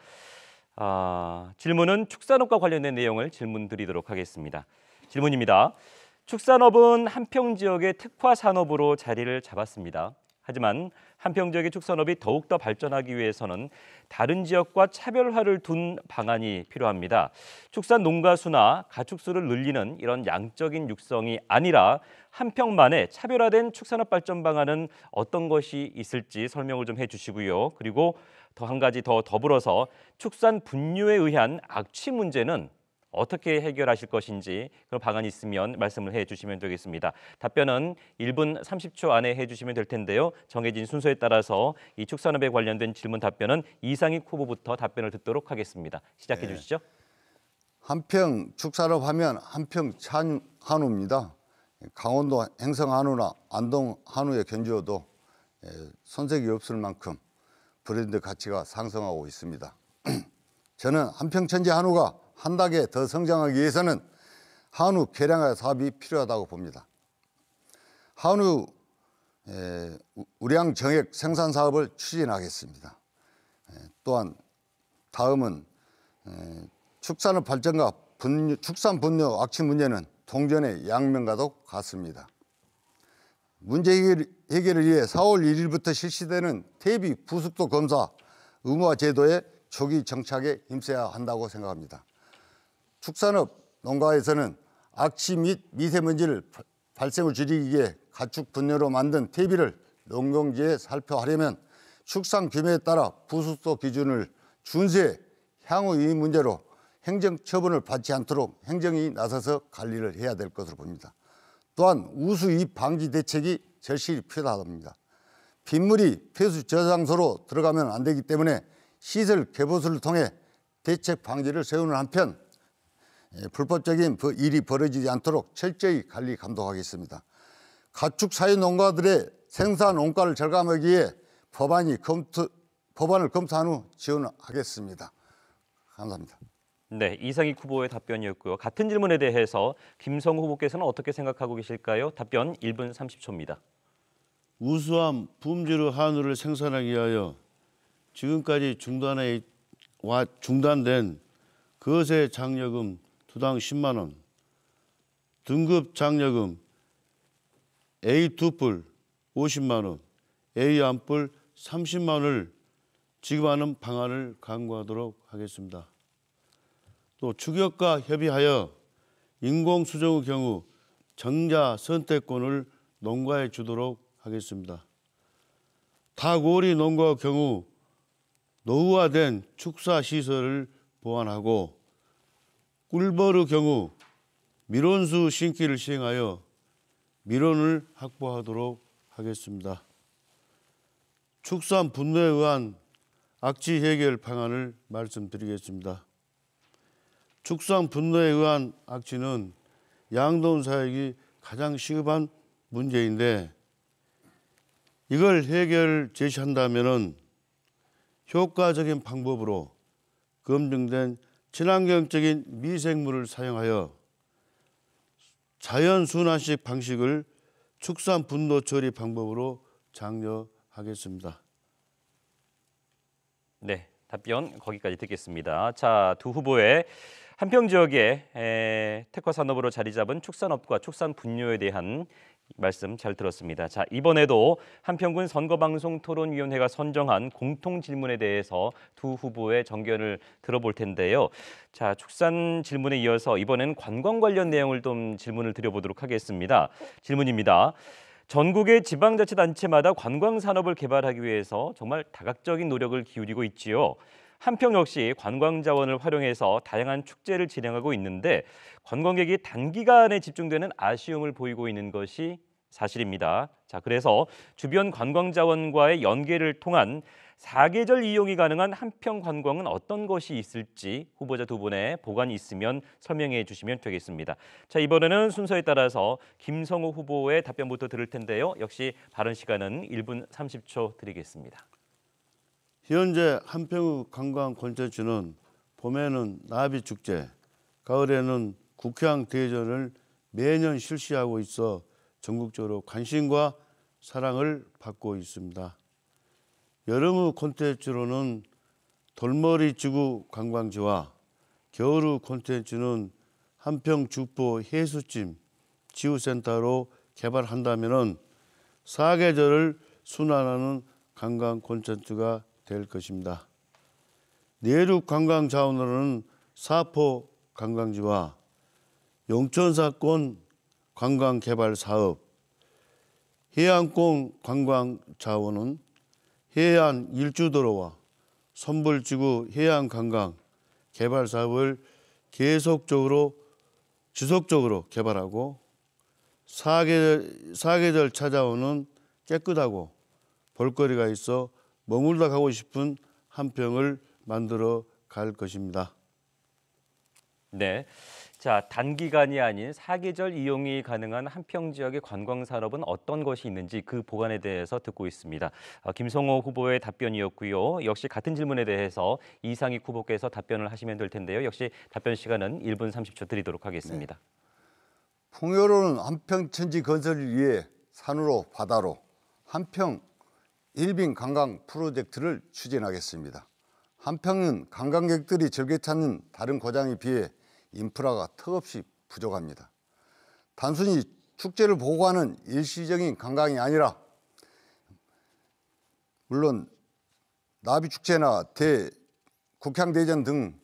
질문은 축산업과 관련된 내용을 질문 드리도록 하겠습니다. 질문입니다. 축산업은 한평 지역의 특화 산업으로 자리를 잡았습니다. 하지만 한평 지역의 축산업이 더욱더 발전하기 위해서는 다른 지역과 차별화를 둔 방안이 필요합니다. 축산 농가 수나 가축 수를 늘리는 이런 양적인 육성이 아니라 한평만의 차별화된 축산업 발전 방안은 어떤 것이 있을지 설명을 좀 해주시고요. 그리고 더 한 가지 더 더불어서 축산 분뇨에 의한 악취 문제는 어떻게 해결하실 것인지 그런 방안이 있으면 말씀을 해주시면 되겠습니다. 답변은 1분 30초 안에 해주시면 될 텐데요. 정해진 순서에 따라서 이 축산업에 관련된 질문 답변은 이상익 후보부터 답변을 듣도록 하겠습니다. 시작해 주시죠. 한평 축산업 하면 한평 한우입니다. 강원도 행성 한우나 안동 한우에 견주어도 손색이 없을 만큼 브랜드 가치가 상승하고 있습니다. 저는 한평천지 한우가 한 단계 더 성장하기 위해서는 한우 개량화 사업이 필요하다고 봅니다. 한우 우량 정액 생산 사업을 추진하겠습니다. 또한 다음은 축산업 발전과 축산 분뇨 악취 문제는 동전의 양면과도 같습니다. 문제 해결을 위해 4월 1일부터 실시되는 퇴비 부습도 검사 의무화 제도의 조기 정착에 힘써야 한다고 생각합니다. 축산업 농가에서는 악취 및 미세먼지를 발생을 줄이기 위해 가축 분뇨로 만든 퇴비를 농경지에 살포하려면 축산 규모에 따라 부습도 기준을 준수해 향후 이 문제로 행정 처분을 받지 않도록 행정이 나서서 관리를 해야 될 것으로 봅니다. 또한 우수 이입 방지 대책이 절실히 필요하답니다. 빗물이 폐수 저장소로 들어가면 안 되기 때문에 시설 개보수를 통해 대책 방지를 세우는 한편 불법적인 일이 벌어지지 않도록 철저히 관리 감독하겠습니다. 가축 사육 농가들의 생산 원가를 절감하기 위해 법안을 검토한 후 지원하겠습니다. 감사합니다. 네, 이상익 후보의 답변이었고요. 같은 질문에 대해서 김성우 후보께서는 어떻게 생각하고 계실까요? 답변 1분 30초입니다. 우수한 품질의 한우를 생산하기 위하여 지금까지 중단된 거세 장려금 두당 10만 원, 등급 장려금 A2뿔 50만 원, A1뿔 30만 원을 지급하는 방안을 강구하도록 하겠습니다. 또 추격과 협의하여 인공수정의 경우 정자 선택권을 농가에 주도록 하겠습니다. 닭오리 농가의 경우 노후화된 축사시설을 보완하고 꿀벌의 경우 밀원수 신기를 시행하여 밀원을 확보하도록 하겠습니다. 축산 분노에 의한 악취 해결 방안을 말씀드리겠습니다. 축산 분노에 의한 악취는 양돈 사육이 가장 시급한 문제인데 이걸 해결 제시한다면 효과적인 방법으로 검증된 친환경적인 미생물을 사용하여 자연 순환식 방식을 축산 분노 처리 방법으로 장려하겠습니다. 네, 답변 거기까지 듣겠습니다. 자, 두 후보의 한평 지역의 특화 산업으로 자리 잡은 축산업과 축산 분뇨에 대한 말씀 잘 들었습니다. 자, 이번에도 한평군 선거방송토론위원회가 선정한 공통 질문에 대해서 두 후보의 정견을 들어볼 텐데요. 자, 축산 질문에 이어서 이번엔 관광 관련 내용을 좀 질문을 드려보도록 하겠습니다. 질문입니다. 전국의 지방자치단체마다 관광 산업을 개발하기 위해서 정말 다각적인 노력을 기울이고 있지요. 한평 역시 관광 자원을 활용해서 다양한 축제를 진행하고 있는데 관광객이 단기간에 집중되는 아쉬움을 보이고 있는 것이 사실입니다. 자, 그래서 주변 관광 자원과의 연계를 통한 사계절 이용이 가능한 한평 관광은 어떤 것이 있을지 후보자 두 분의 보관이 있으면 설명해 주시면 되겠습니다. 자, 이번에는 순서에 따라서 김성우 후보의 답변부터 들을 텐데요. 역시 발언 시간은 1분 30초 드리겠습니다. 현재 한평의 관광 콘텐츠는 봄에는 나비축제, 가을에는 국회항 대전을 매년 실시하고 있어 전국적으로 관심과 사랑을 받고 있습니다. 여름의 콘텐츠로는 돌머리 지구 관광지와 겨울의 콘텐츠는 한평 죽보 해수찜 지구센터로 개발한다면 사계절을 순환하는 관광 콘텐츠가 될 것입니다. 내륙 관광 자원으로는 사포 관광지와 용천사권 관광 개발 사업, 해안권 관광 자원은 해안 일주도로와 선불지구 해안 관광 개발 사업을 지속적으로 개발하고 사계절 찾아오는 깨끗하고 볼거리가 있어 머물다 가고 싶은 한평을 만들어 갈 것입니다. 네. 자, 단기간이 아닌 사계절 이용이 가능한 한평 지역의 관광 산업은 어떤 것이 있는지 그 보관에 대해서 듣고 있습니다. 김성호 후보의 답변이었고요. 역시 같은 질문에 대해서 이상익 후보께서 답변을 하시면 될 텐데요. 역시 답변 시간은 1분 30초 드리도록 하겠습니다. 네. 풍요로운 한평천지 건설을 위해 산으로 바다로 한평 일빙 관광 프로젝트를 추진하겠습니다. 한평은 관광객들이 즐겨 찾는 다른 고장에 비해 인프라가 턱없이 부족합니다. 단순히 축제를 보고 하는 일시적인 관광이 아니라 물론 나비축제나 국향대전 등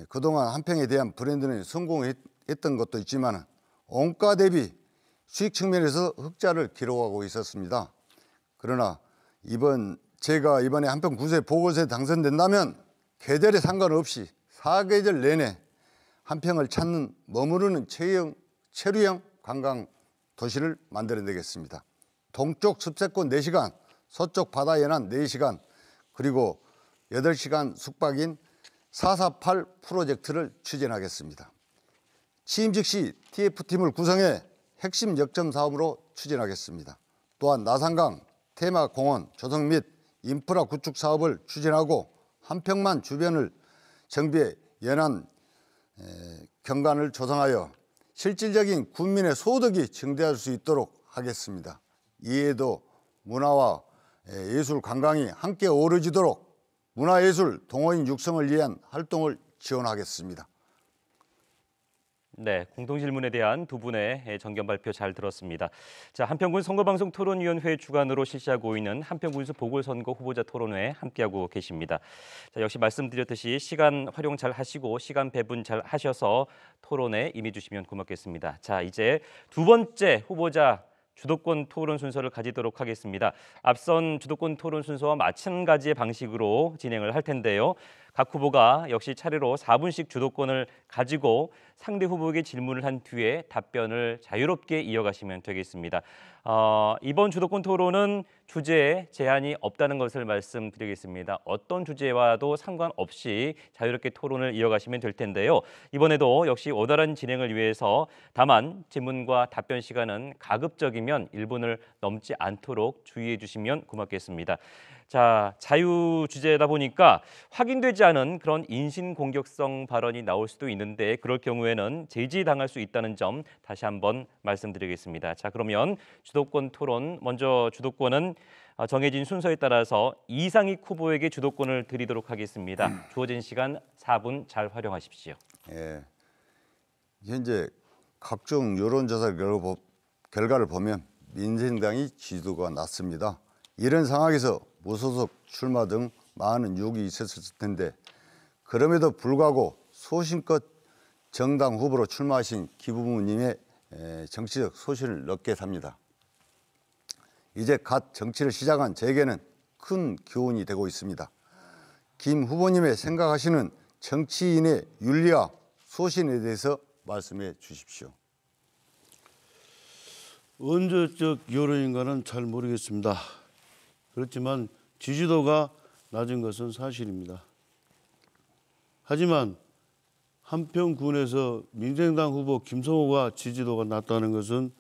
그동안 한평에 대한 브랜드는 성공했던 것도 있지만 원가 대비 수익 측면에서 흑자를 기록하고 있었습니다. 그러나 제가 이번에 한평 구세 보궐세에 당선된다면 계절에 상관없이 사계절 내내 한평을 찾는 머무르는 체류형 관광 도시를 만들어내겠습니다. 동쪽 습세권 4시간, 서쪽 바다 연안 4시간, 그리고 8시간 숙박인 448 프로젝트를 추진하겠습니다. 취임 즉시 TF팀을 구성해 핵심 역점 사업으로 추진하겠습니다. 또한 나산강, 테마공원 조성 및 인프라 구축 사업을 추진하고 한평만 주변을 정비해 연안 경관을 조성하여 실질적인 국민의 소득이 증대할 수 있도록 하겠습니다. 이에도 문화와 예술 관광이 함께 어우러지도록 문화예술 동호인 육성을 위한 활동을 지원하겠습니다. 네, 공동질문에 대한 두 분의 정견 발표 잘 들었습니다. 자, 한평군 선거방송 토론위원회 주관으로 실시하고 있는 한평군수 보궐선거 후보자 토론회 함께하고 계십니다. 자, 역시 말씀드렸듯이 시간 활용 잘 하시고 시간 배분 잘 하셔서 토론에 임해주시면 고맙겠습니다. 자, 이제 두 번째 후보자 주도권 토론 순서를 가지도록 하겠습니다. 앞선 주도권 토론 순서와 마찬가지의 방식으로 진행을 할 텐데요. 각 후보가 역시 차례로 4분씩 주도권을 가지고 상대 후보에게 질문을 한 뒤에 답변을 자유롭게 이어가시면 되겠습니다. 이번 주도권 토론은 주제에 제한이 없다는 것을 말씀드리겠습니다. 어떤 주제와도 상관없이 자유롭게 토론을 이어가시면 될 텐데요. 이번에도 역시 원활한 진행을 위해서 다만 질문과 답변 시간은 가급적이면 1분을 넘지 않도록 주의해 주시면 고맙겠습니다. 자, 자유 주제다 보니까 확인되지 않은 그런 인신공격성 발언이 나올 수도 있는데 그럴 경우에는 제지당할 수 있다는 점 다시 한번 말씀드리겠습니다. 자, 그러면 주도권 토론, 먼저 주도권은 정해진 순서에 따라서 이상익 후보에게 주도권을 드리도록 하겠습니다. 주어진 시간 4분 잘 활용하십시오. 예, 현재 각종 여론조사 결과를 보면 민생당이 지지도가 낮습니다. 이런 상황에서 무소속 출마 등 많은 유혹이 있었을 텐데 그럼에도 불구하고 소신껏 정당 후보로 출마하신 김 후보님의 정치적 소신을 넓게 삽니다. 이제 갓 정치를 시작한 제게는 큰 교훈이 되고 있습니다. 김 후보님의 생각하시는 정치인의 윤리와 소신에 대해서 말씀해 주십시오. 언제적 여론인가는 잘 모르겠습니다. 그렇지만 지지도가 낮은 것은 사실입니다. 하지만 한평군에서 민생당 후보 김성호가 지지도가 낮다는 것은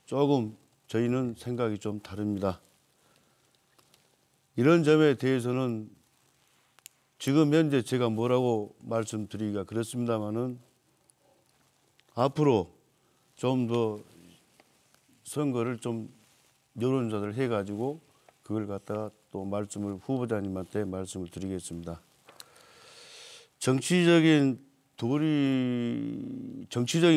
조금 저희는 생각이 좀 다릅니다. 이런 점에 대해서는 지금 현재 제가 뭐라고 말씀드리기가 그렇습니다만은 앞으로 좀 더 선거를 좀 여론조사를 해가지고 그걸 갖다가 또 후보자님한테 말씀을 드리겠습니다. 정치적인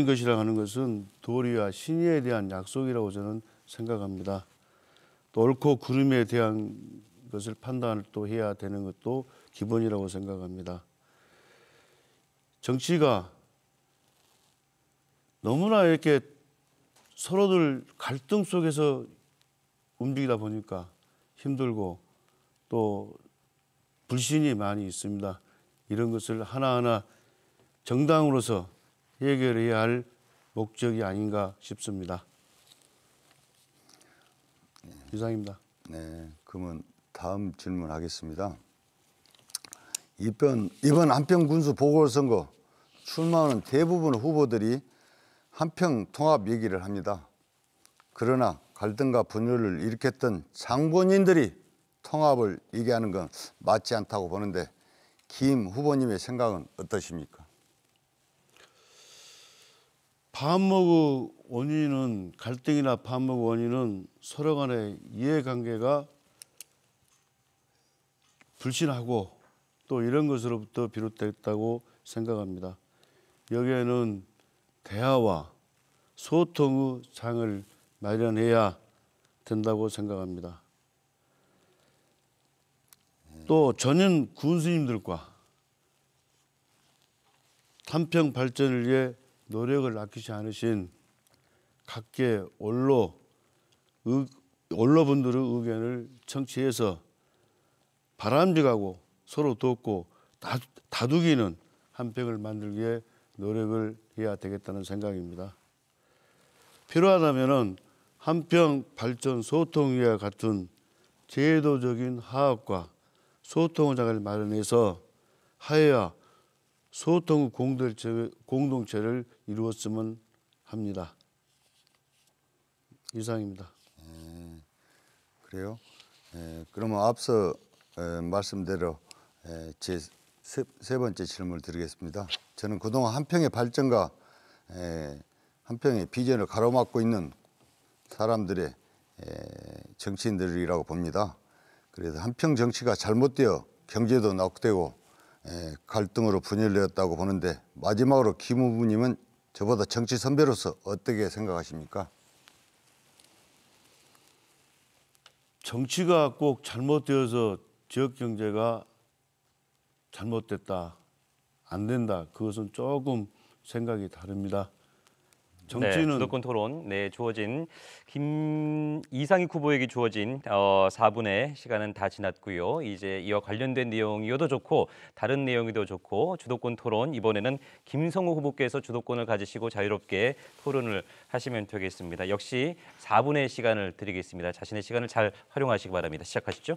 것이라 하는 것은 도리와 신의에 대한 약속이라고 저는 생각합니다. 또 옳고 그름에 대한 것을 판단을 또 해야 되는 것도 기본이라고 생각합니다. 정치가 너무나 이렇게 서로들 갈등 속에서 움직이다 보니까 힘들고 또 불신이 많이 있습니다. 이런 것을 하나하나 정당으로서 해결해야 할 목적이 아닌가 싶습니다. 이상입니다. 네, 그러면 다음 질문하겠습니다. 이번 한평 군수 보궐선거 출마하는 대부분 후보들이 한평 통합 얘기를 합니다. 그러나 갈등과 분열을 일으켰던 장본인들이 통합을 얘기하는 건 맞지 않다고 보는데 김 후보님의 생각은 어떠십니까? 반목의 원인은 갈등이나 반목의 원인은 서로 간의 이해관계가 불신하고 또 이런 것으로부터 비롯됐다고 생각합니다. 여기에는 대화와 소통의 장을 마련해야 된다고 생각합니다. 또 전현 군수님들과 한평 발전을 위해 노력을 아끼지 않으신 각계 원로분들의 의견을 청취해서 바람직하고 서로 돕고 다투기는 한평을 만들기 위해 노력을 해야 되겠다는 생각입니다. 필요하다면 한평 발전 소통위와 같은 제도적인 화합과 소통장을 마련해서 화해와 소통 공동체를 이루었으면 합니다. 이상입니다. 그래요? 그러면 앞서 말씀대로 제 세 번째 질문을 드리겠습니다. 저는 그동안 한평의 발전과 한평의 비전을 가로막고 있는 사람들의 정치인들이라고 봅니다. 그래서 한평 정치가 잘못되어 경제도 낙후되고 갈등으로 분열되었다고 보는데 마지막으로 김 후보님은 저보다 정치 선배로서 어떻게 생각하십니까? 정치가 꼭 잘못되어서 지역 경제가 잘못됐다, 안 된다. 그것은 조금 생각이 다릅니다. 정치는 주도권 토론 주어진 이상익 후보에게 주어진 4분의 시간은 다 지났고요. 이제 이와 관련된 내용이어도 좋고 다른 내용이도 좋고 주도권 토론 이번에는 김성우 후보께서 주도권을 가지시고 자유롭게 토론을 하시면 되겠습니다. 역시 4분의 시간을 드리겠습니다. 자신의 시간을 잘 활용하시기 바랍니다. 시작하시죠.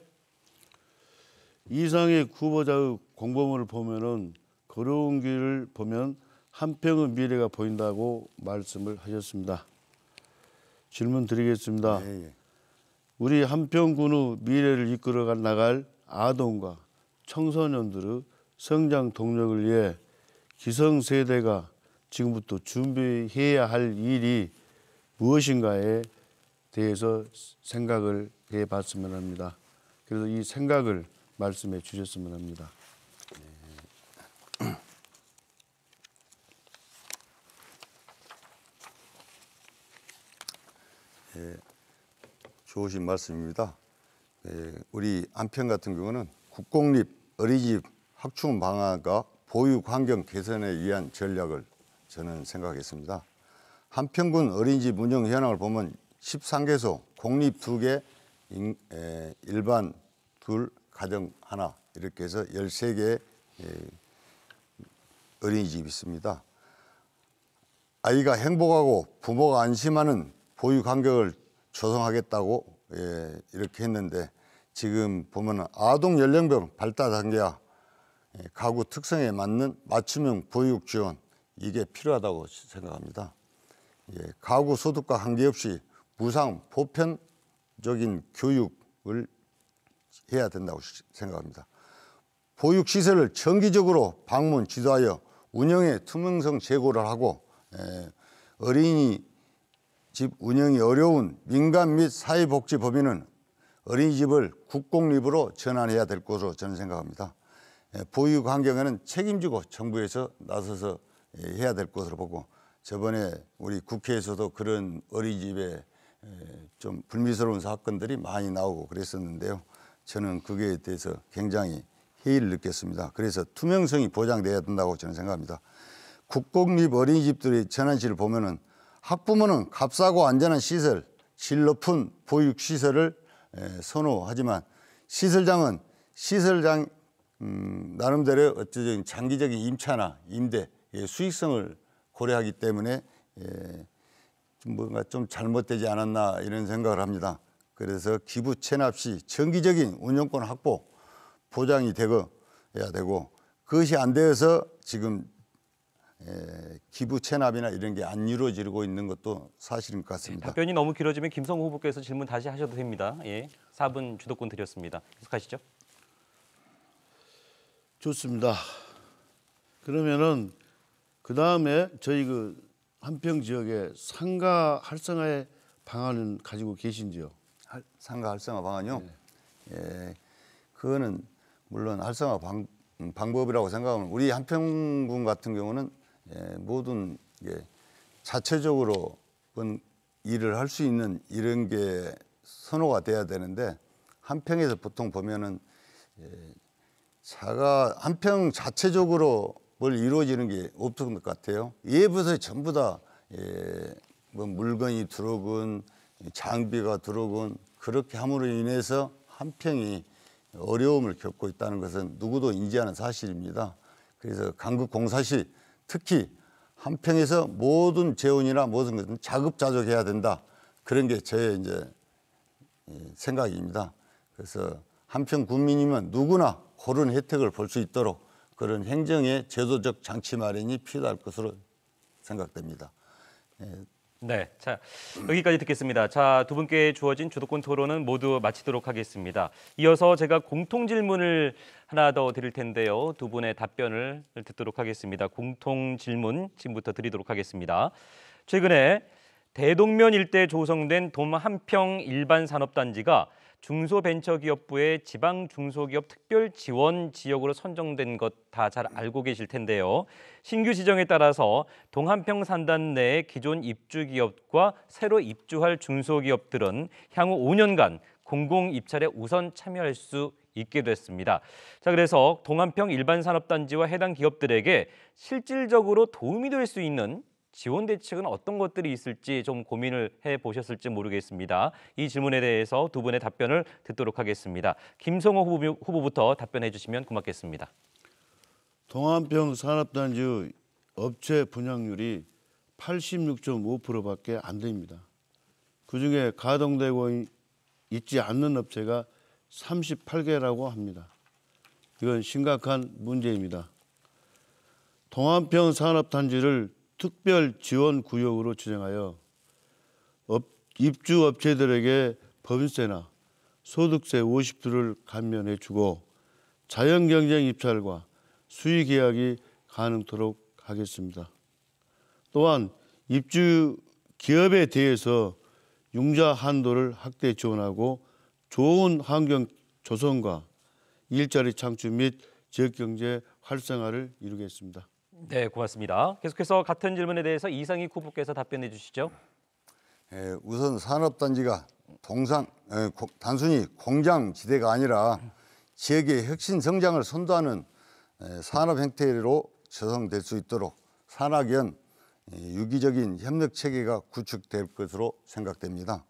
이상익 후보자의 공보문을 보면은 걸어온 길을 보면 한평의 미래가 보인다고 말씀을 하셨습니다. 질문 드리겠습니다. 우리 한평군의 미래를 이끌어 나갈 아동과 청소년들의 성장 동력을 위해 기성세대가 지금부터 준비해야 할 일이 무엇인가에 대해서 생각을 해봤으면 합니다. 그래서 이 생각을 말씀해 주셨으면 합니다. 좋으신 말씀입니다. 우리 한평 같은 경우는 국공립 어린이집 확충 방안과 보육 환경 개선에 위한 전략을 저는 생각했습니다. 한평군 어린이집 운영 현황을 보면 13개소, 공립 2개, 일반 2, 가정 하나 이렇게 해서 13개의 어린이집이 있습니다. 아이가 행복하고 부모가 안심하는 보육 환경을 조성하겠다고 이렇게 했는데 지금 보면 아동 연령별 발달 단계와 가구 특성에 맞는 맞춤형 보육 지원 이게 필요하다고 생각합니다. 가구 소득과 관계없이 무상 보편적인 교육을 해야 된다고 생각합니다. 보육시설을 정기적으로 방문 지도하여 운영의 투명성 제고를 하고 어린이집 운영이 어려운 민간 및 사회복지법인은 어린이집을 국공립으로 전환해야 될 것으로 저는 생각합니다. 보육 환경에는 책임지고 정부에서 나서서 해야 될 것으로 보고 저번에 우리 국회에서도 그런 어린이집에 좀 불미스러운 사건들이 많이 나오고 그랬었는데요. 저는 그거에 대해서 굉장히 회의를 느꼈습니다. 그래서 투명성이 보장돼야 된다고 저는 생각합니다. 국공립 어린이집들의 전환시를 보면은 학부모는 값싸고 안전한 시설, 질 높은 보육시설을 선호하지만 시설장은 시설장 나름대로 어쩌적인 장기적인 임차나 임대, 수익성을 고려하기 때문에 좀 뭔가 좀 잘못되지 않았나 이런 생각을 합니다. 그래서 기부 체납 시 정기적인 운영권 확보 보장이 되어야 되고 그것이 안 되어서 지금 기부 체납이나 이런 게 안 이루어지고 있는 것도 사실인 것 같습니다. 답변이 너무 길어지면 김성호 후보께서 질문 다시 하셔도 됩니다. 예, 4분 주도권 드렸습니다. 계속하시죠. 좋습니다. 그러면은 그 다음에 저희 그 한평 지역에 상가 활성화의 방안은 가지고 계신지요? 상가 활성화 방안요. 그거는 물론 활성화 방법이라고 생각하면 우리 한평군 같은 경우는 모든 자체적으로 일을 할 수 있는 이런 게 선호가 돼야 되는데 한평에서 보통 보면은 한평 자체적으로 뭘 이루어지는 게 없던 것 같아요. 예부서 전부 다 뭐 물건이 들어오건 장비가 들어오건 그렇게 함으로 인해서 한평이 어려움을 겪고 있다는 것은 누구도 인지하는 사실입니다. 그래서 강북공사시 특히 한평에서 모든 재원이나 모든 것은 자급자족해야 된다. 그런 게 저의 이제 생각입니다. 그래서 한평 국민이면 누구나 그런 혜택을 볼 수 있도록 그런 행정의 제도적 장치 마련이 필요할 것으로 생각됩니다. 네, 자 여기까지 듣겠습니다. 자, 두 분께 주어진 주도권 토론은 모두 마치도록 하겠습니다. 이어서 제가 공통 질문을 하나 더 드릴 텐데요. 두 분의 답변을 듣도록 하겠습니다. 공통 질문 지금부터 드리도록 하겠습니다. 최근에 대동면 일대 조성된 동한평 일반산업단지가 중소벤처기업부의 지방중소기업 특별지원 지역으로 선정된 것 다 잘 알고 계실 텐데요. 신규 지정에 따라서 동한평 산단 내의 기존 입주기업과 새로 입주할 중소기업들은 향후 5년간 공공입찰에 우선 참여할 수 있게 됐습니다. 자, 그래서 동한평 일반산업단지와 해당 기업들에게 실질적으로 도움이 될 수 있는 지원 대책은 어떤 것들이 있을지 좀 고민을 해보셨을지 모르겠습니다. 이 질문에 대해서 두 분의 답변을 듣도록 하겠습니다. 김성호 후보부터 답변해 주시면 고맙겠습니다. 동한평 산업단지 업체 분양률이 86.5%밖에 안 됩니다. 그중에 가동되고 있지 않는 업체가 38개라고 합니다. 이건 심각한 문제입니다. 동한평 산업단지를 특별지원구역으로 지정하여 입주업체들에게 법인세나 소득세 50%를 감면해주고 자연경쟁 입찰과 수의계약이 가능토록 하겠습니다. 또한 입주 기업에 대해서 융자 한도를 확대 지원하고 좋은 환경 조성과 일자리 창출 및 지역경제 활성화를 이루겠습니다. 네, 고맙습니다. 계속해서 같은 질문에 대해서 이상익 후보께서 답변해 주시죠. 우선 산업단지가 단순히 공장지대가 아니라 지역의 혁신 성장을 선도하는 산업 형태로 조성될 수 있도록 산학연 유기적인 협력 체계가 구축될 것으로 생각됩니다.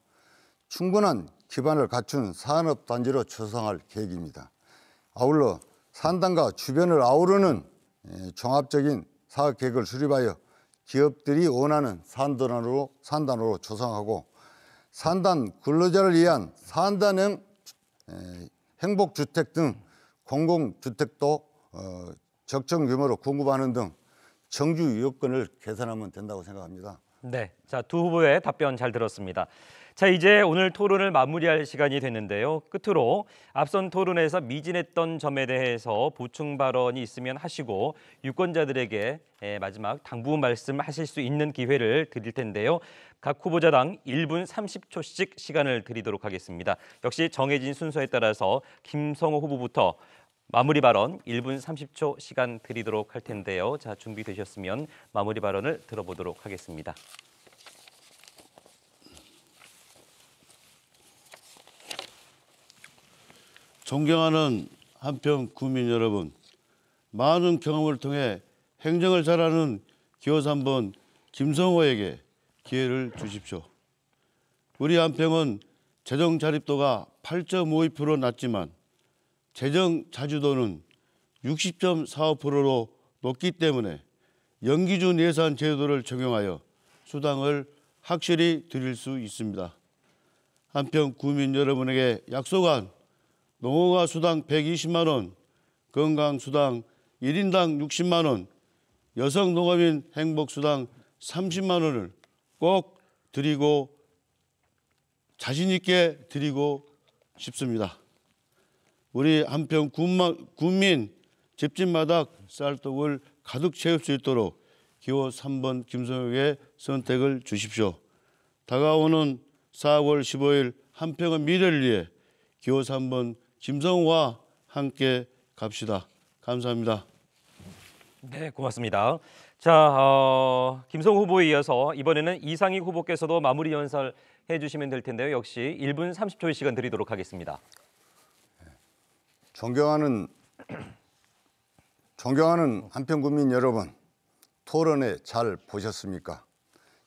충분한 기반을 갖춘 산업단지로 조성할 계획입니다. 아울러 산단과 주변을 아우르는 종합적인 사업 계획을 수립하여 기업들이 원하는 산단으로 조성하고 산단 근로자를 위한 산단형 행복주택 등 공공주택도 적정 규모로 공급하는 등 정주 여건을 개선하면 된다고 생각합니다. 네, 자, 두 후보의 답변 잘 들었습니다. 자, 이제 오늘 토론을 마무리할 시간이 됐는데요. 끝으로 앞선 토론에서 미진했던 점에 대해서 보충 발언이 있으면 하시고 유권자들에게 마지막 당부 말씀하실 수 있는 기회를 드릴 텐데요. 각 후보자당 1분 30초씩 시간을 드리도록 하겠습니다. 역시 정해진 순서에 따라서 김성호 후보부터 마무리 발언 1분 30초 시간 드리도록 할 텐데요. 자, 준비되셨으면 마무리 발언을 들어보도록 하겠습니다. 존경하는 한평 구민 여러분, 많은 경험을 통해 행정을 잘하는 기호 3번 김성호에게 기회를 주십시오. 우리 한평은 재정 자립도가 8.52% 낮지만 재정 자주도는 60.45%로 높기 때문에 연기준 예산 제도를 적용하여 수당을 확실히 드릴 수 있습니다. 한평 구민 여러분에게 약속한 농어가 수당 120만 원, 건강수당 1인당 60만 원, 여성 농업인 행복수당 30만 원을 꼭 드리고 자신 있게 드리고 싶습니다. 우리 한평 군민 집집마다 쌀떡을 가득 채울 수 있도록 기호 3번 김성혁의 선택을 주십시오. 다가오는 4월 15일 한평의 미래를 위해 기호 3번 김성호와 함께 갑시다. 감사합니다. 네, 고맙습니다. 자, 김성호 후보에 이어서 이번에는 이상익 후보께서도 마무리 연설 해주시면 될 텐데요. 역시 1분 30초의 시간 드리도록 하겠습니다. 존경하는 한평 국민 여러분, 토론회 잘 보셨습니까?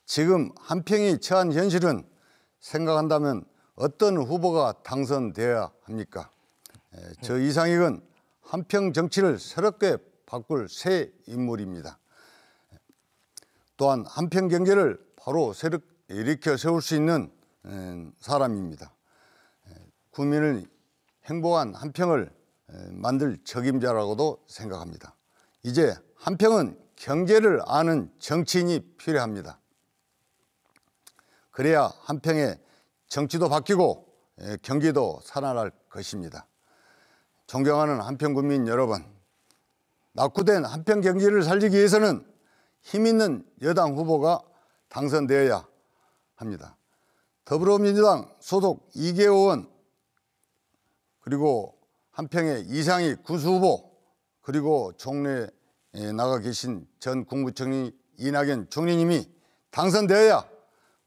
지금 한평이 처한 현실은 생각한다면 어떤 후보가 당선되어야 합니까? 저 이상익은 한평 정치를 새롭게 바꿀 새 인물입니다. 또한 한평 경제를 바로 일으켜 세울 수 있는 사람입니다. 국민을 행복한 한평을 만들 적임자라고도 생각합니다. 이제 한평은 경제를 아는 정치인이 필요합니다. 그래야 한평의 정치도 바뀌고 경기도 살아날 것입니다. 존경하는 한평 국민 여러분, 낙후된 한평 경제를 살리기 위해서는 힘 있는 여당 후보가 당선되어야 합니다. 더불어민주당 소속 이계호 의원, 그리고 한평의 이상익 군수후보, 그리고 총회에 나가 계신 전 국무총리 이낙연 총리님이 당선되어야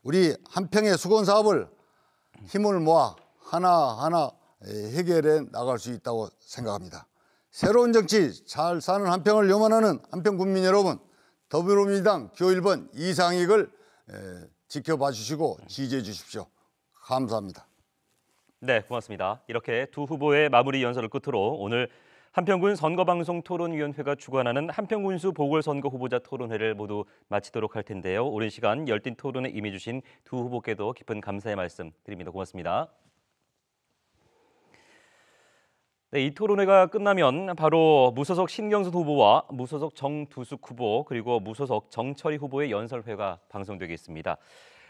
우리 한평의 수건사업을 힘을 모아 하나하나 해결해 나갈 수 있다고 생각합니다. 새로운 정치, 잘 사는 한평을 염원하는 한평 국민 여러분, 더불어민주당 기호 1번 이상익을 지켜봐 주시고 지지해 주십시오. 감사합니다. 네, 고맙습니다. 이렇게 두 후보의 마무리 연설을 끝으로 오늘 한평군 선거방송토론위원회가 주관하는 한평군수 보궐선거 후보자 토론회를 모두 마치도록 할 텐데요. 오랜 시간 열띤 토론에 임해주신 두 후보께도 깊은 감사의 말씀 드립니다. 고맙습니다. 네, 이 토론회가 끝나면 바로 무소속 신경순 후보와 무소속 정두숙 후보 그리고 무소속 정철희 후보의 연설회가 방송되겠습니다.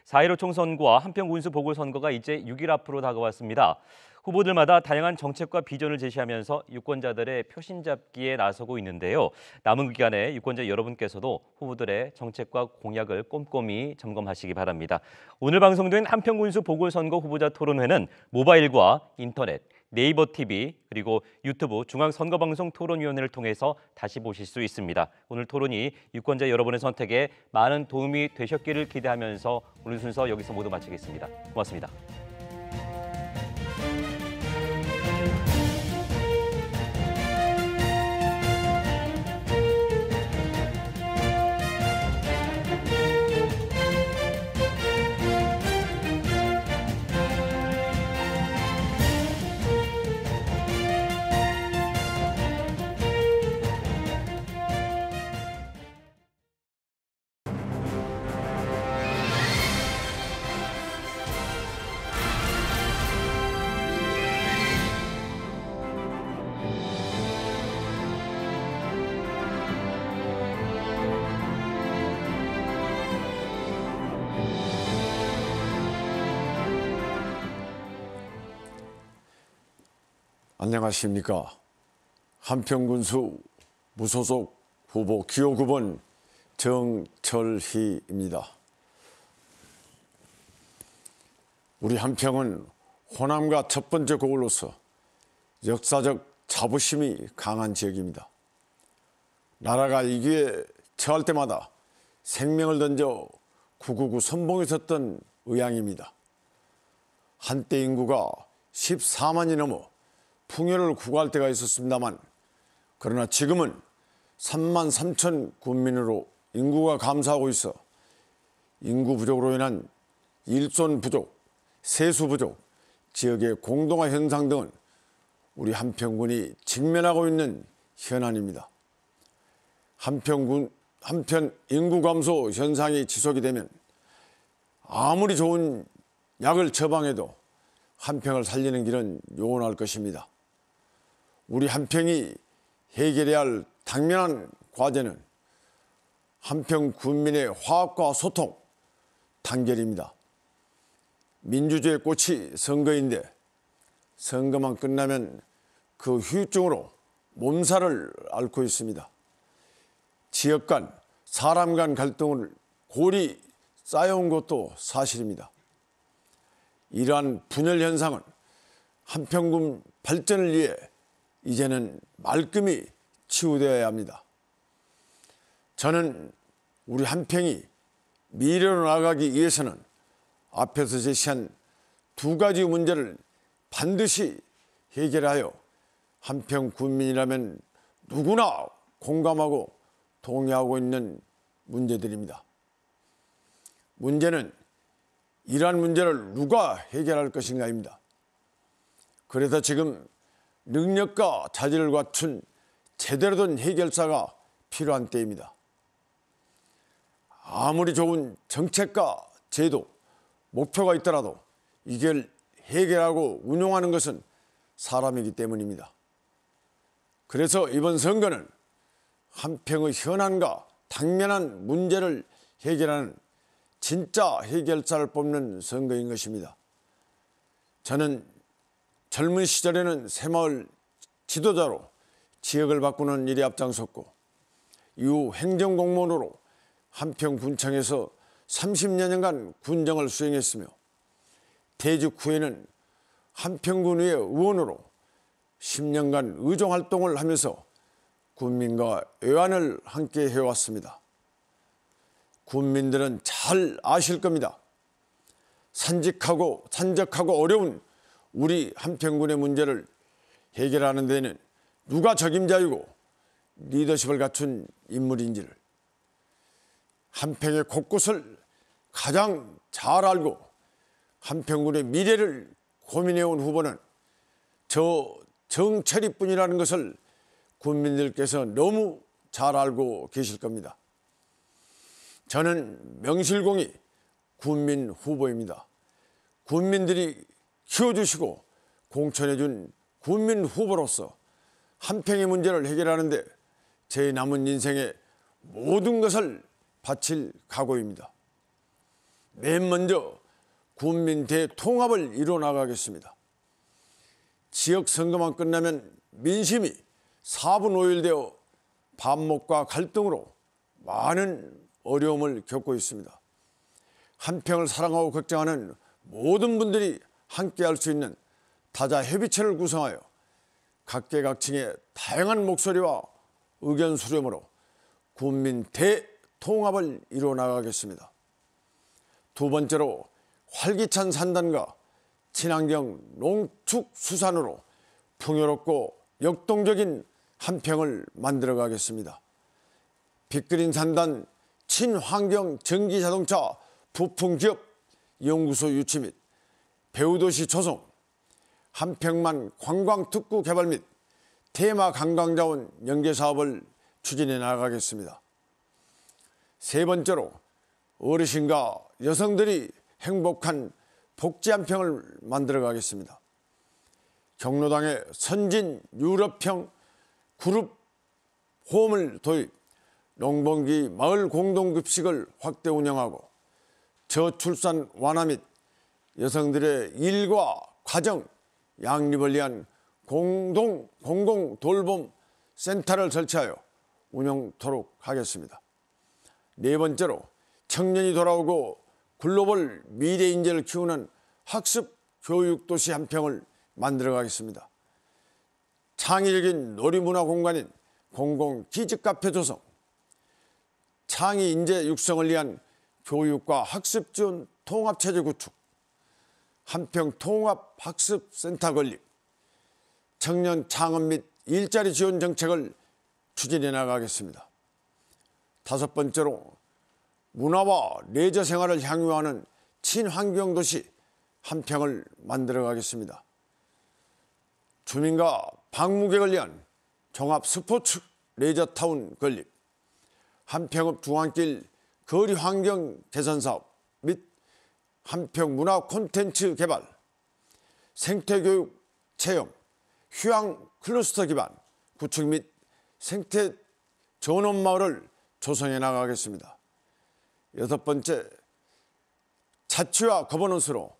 4.15 총선과 한평군수 보궐선거가 이제 6일 앞으로 다가왔습니다. 후보들마다 다양한 정책과 비전을 제시하면서 유권자들의 표심 잡기에 나서고 있는데요. 남은 기간에 유권자 여러분께서도 후보들의 정책과 공약을 꼼꼼히 점검하시기 바랍니다. 오늘 방송된 한평군수 보궐선거 후보자 토론회는 모바일과 인터넷, 네이버 TV 그리고 유튜브 중앙선거방송토론위원회를 통해서 다시 보실 수 있습니다. 오늘 토론이 유권자 여러분의 선택에 많은 도움이 되셨기를 기대하면서 오늘 순서 여기서 모두 마치겠습니다. 고맙습니다. 안녕하십니까. 한평군수 무소속 후보 기호 9번 정철희입니다. 우리 한평은 호남과 첫 번째 고을로서 역사적 자부심이 강한 지역입니다. 나라가 위기에 처할 때마다 생명을 던져 999 선봉에 섰던 의향입니다. 한때 인구가 14만이 넘어 풍요를 구가할 때가 있었습니다만, 그러나 지금은 3만 3천 군민으로 인구가 감소하고 있어 인구 부족으로 인한 일손 부족, 세수 부족, 지역의 공동화 현상 등은 우리 한평군이 직면하고 있는 현안입니다. 한편 인구 감소 현상이 지속이 되면 아무리 좋은 약을 처방해도 한평을 살리는 길은 요원할 것입니다. 우리 한평이 해결해야 할 당면한 과제는 한평 군민의 화합과 소통, 단결입니다. 민주주의의 꽃이 선거인데 선거만 끝나면 그 후유증으로 몸살을 앓고 있습니다. 지역 간, 사람 간 갈등을 골이 쌓여온 것도 사실입니다. 이러한 분열 현상은 한평군 발전을 위해 이제는 말끔히 치유되어야 합니다. 저는 우리 한평이 미래로 나아가기 위해서는 앞에서 제시한 두 가지 문제를 반드시 해결하여 한평 군민이라면 누구나 공감하고 동의하고 있는 문제들입니다. 문제는 이러한 문제를 누가 해결할 것인가입니다. 그래서 지금 능력과 자질을 갖춘 제대로 된 해결사가 필요한 때입니다. 아무리 좋은 정책과 제도, 목표가 있더라도 이걸 해결하고 운용하는 것은 사람이기 때문입니다. 그래서 이번 선거는 한평의 현안과 당면한 문제를 해결하는 진짜 해결사를 뽑는 선거인 것입니다. 저는 젊은 시절에는 새마을 지도자로 지역을 바꾸는 일에 앞장섰고 이후 행정공무원으로 한평군청에서 30여년간 군정을 수행했으며 퇴직 후에는 한평군의회 의원으로 10년간 의정활동을 하면서 군민과 애완을 함께 해왔습니다. 군민들은 잘 아실 겁니다. 산적하고 어려운 우리 한평군의 문제를 해결하는 데는 누가 적임자이고 리더십을 갖춘 인물인지를 한평의 곳곳을 가장 잘 알고 한평군의 미래를 고민해온 후보는 저 정철이뿐이라는 것을 군민들께서 너무 잘 알고 계실 겁니다. 저는 명실공히 군민 후보입니다. 군민들이 키워주시고 공천해준 군민 후보로서 한평의 문제를 해결하는데 제 남은 인생의 모든 것을 바칠 각오입니다. 맨 먼저 군민 대통합을 이뤄 나가겠습니다. 지역 선거만 끝나면 민심이 사분오일되어 반목과 갈등으로 많은 어려움을 겪고 있습니다. 한평을 사랑하고 걱정하는 모든 분들이 함께할 수 있는 다자협의체를 구성하여 각계각층의 다양한 목소리와 의견 수렴으로 군민 대통합을 이루어 나가겠습니다. 두 번째로 활기찬 산단과 친환경 농축수산으로 풍요롭고 역동적인 한평을 만들어 가겠습니다. 빅그린 산단 친환경 전기자동차 부품기업 연구소 유치 및 배우도시 조성, 한평만 관광특구 개발 및 테마 관광자원 연계 사업을 추진해 나가겠습니다. 세 번째로 어르신과 여성들이 행복한 복지 한평을 만들어 가겠습니다. 경로당에 선진 유럽형 그룹 홈을 도입, 농번기 마을 공동급식을 확대 운영하고 저출산 완화 및 여성들의 일과 가정, 양립을 위한 공공 돌봄 센터를 설치하여 운영토록 하겠습니다. 네 번째로 청년이 돌아오고 글로벌 미래 인재를 키우는 학습 교육 도시 한평을 만들어 가겠습니다. 창의적인 놀이문화 공간인 공공 기직 카페 조성, 창의 인재 육성을 위한 교육과 학습 지원 통합체제 구축, 한평 통합 학습센터 건립, 청년 창업 및 일자리 지원 정책을 추진해 나가겠습니다. 다섯 번째로 문화와 레저 생활을 향유하는 친환경 도시 한평을 만들어 가겠습니다. 주민과 방문객을 위한 종합 스포츠 레저타운 건립, 한평읍 중앙길 거리 환경 개선 사업 및 한평 문화 콘텐츠 개발, 생태교육 체험, 휴양 클러스터 기반 구축 및 생태 전원마을을 조성해 나가겠습니다. 여섯 번째, 자치와 거버넌스로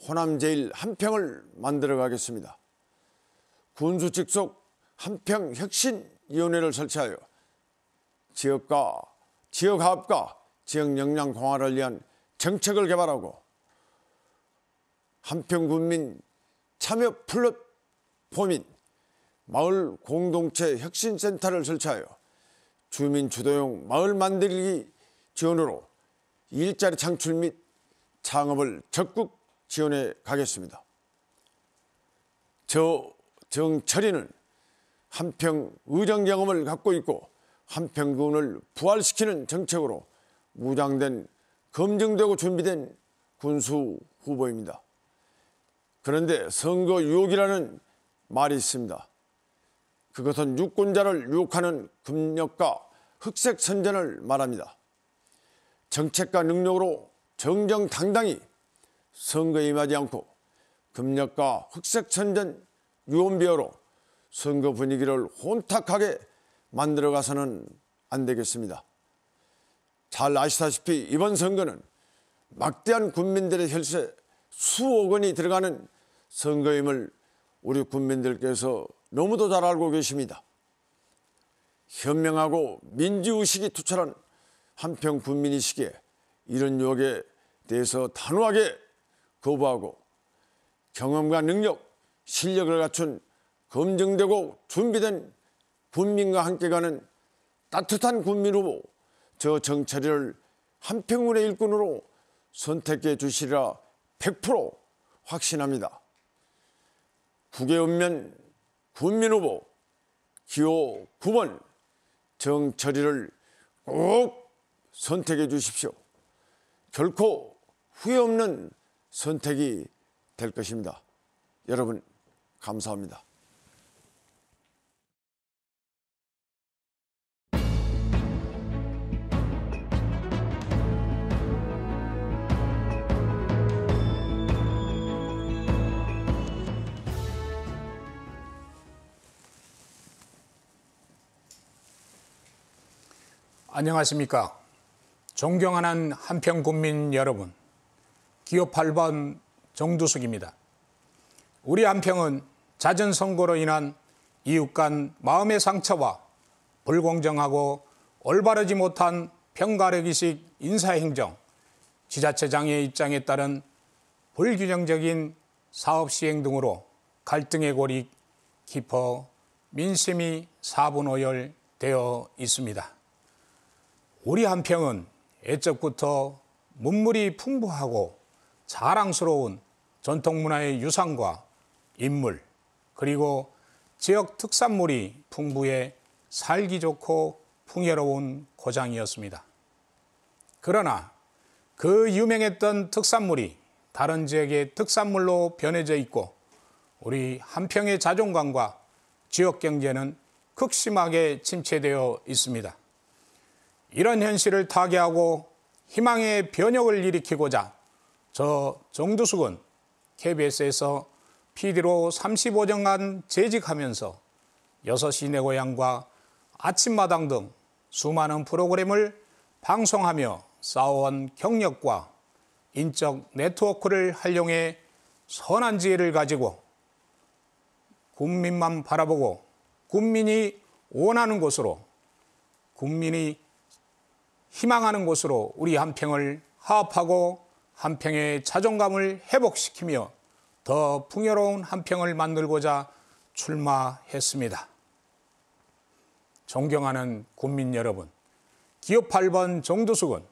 호남 제1 한평을 만들어 가겠습니다. 군수 직속 한평혁신위원회를 설치하여 지역화합과 지역 역량 강화를 위한 정책을 개발하고 한평군민 참여 플랫폼인 마을 공동체 혁신센터를 설치하여 주민 주도형 마을 만들기 지원으로 일자리 창출 및 창업을 적극 지원해 가겠습니다. 저 정철이는 한평 의정 경험을 갖고 있고 한평군을 부활시키는 정책으로 무장된 검증되고 준비된 군수 후보입니다. 그런데 선거 유혹이라는 말이 있습니다. 그것은 유권자를 유혹하는 금력과 흑색 선전을 말합니다. 정책과 능력으로 정정당당히 선거에 임하지 않고 금력과 흑색 선전 유언비어로 선거 분위기를 혼탁하게 만들어가서는 안 되겠습니다. 잘 아시다시피 이번 선거는 막대한 국민들의 혈세 수억 원이 들어가는 선거임을 우리 국민들께서 너무도 잘 알고 계십니다. 현명하고 민주의식이 투철한 한평 국민이시기에 이런 유혹에 대해서 단호하게 거부하고 경험과 능력, 실력을 갖춘 검증되고 준비된 국민과 함께 가는 따뜻한 국민 후보 저 정철이를 한평군의 일꾼으로 선택해 주시리라 100% 확신합니다. 국외읍면 국민 후보 기호 9번 정철이를 꼭 선택해 주십시오. 결코 후회 없는 선택이 될 것입니다. 여러분 감사합니다. 안녕하십니까. 존경하는 한평 국민 여러분, 기호 8번 정두숙입니다. 우리 한평은 잦은 선거로 인한 이웃 간 마음의 상처와 불공정하고 올바르지 못한 편가르기식 인사행정, 지자체장의 입장에 따른 불규정적인 사업 시행 등으로 갈등의 골이 깊어 민심이 사분오열되어 있습니다. 우리 한평은 애적부터 문물이 풍부하고 자랑스러운 전통문화의 유산과 인물, 그리고 지역 특산물이 풍부해 살기 좋고 풍요로운 고장이었습니다. 그러나 그 유명했던 특산물이 다른 지역의 특산물로 변해져 있고 우리 한평의 자존감과 지역 경제는 극심하게 침체되어 있습니다. 이런 현실을 타개하고 희망의 변혁을 일으키고자 저 정두숙은 KBS에서 PD로 35년간 재직하면서 6시 내 고향과 아침마당 등 수많은 프로그램을 방송하며 쌓아온 경력과 인적 네트워크를 활용해 선한 지혜를 가지고 국민만 바라보고 국민이 원하는 곳으로, 국민이 희망하는 곳으로 우리 한평을 화합하고 한평의 자존감을 회복시키며 더 풍요로운 한평을 만들고자 출마했습니다. 존경하는 국민 여러분, 기호 8번 정두숙은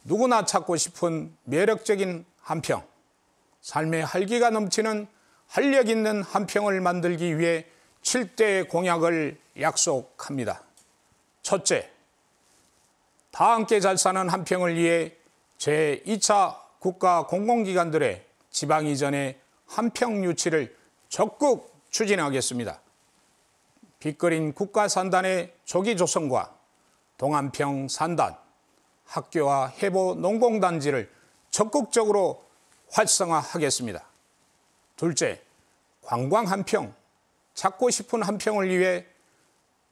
누구나 찾고 싶은 매력적인 한평, 삶의 활기가 넘치는 활력 있는 한평을 만들기 위해 7대 공약을 약속합니다. 첫째, 다 함께 잘 사는 한평을 위해 제2차 국가 공공기관들의 지방 이전의 한평 유치를 적극 추진하겠습니다. 빚거린 국가산단의 조기 조성과 동한평 산단, 학교와 해보 농공단지를 적극적으로 활성화하겠습니다. 둘째, 관광 한평, 찾고 싶은 한평을 위해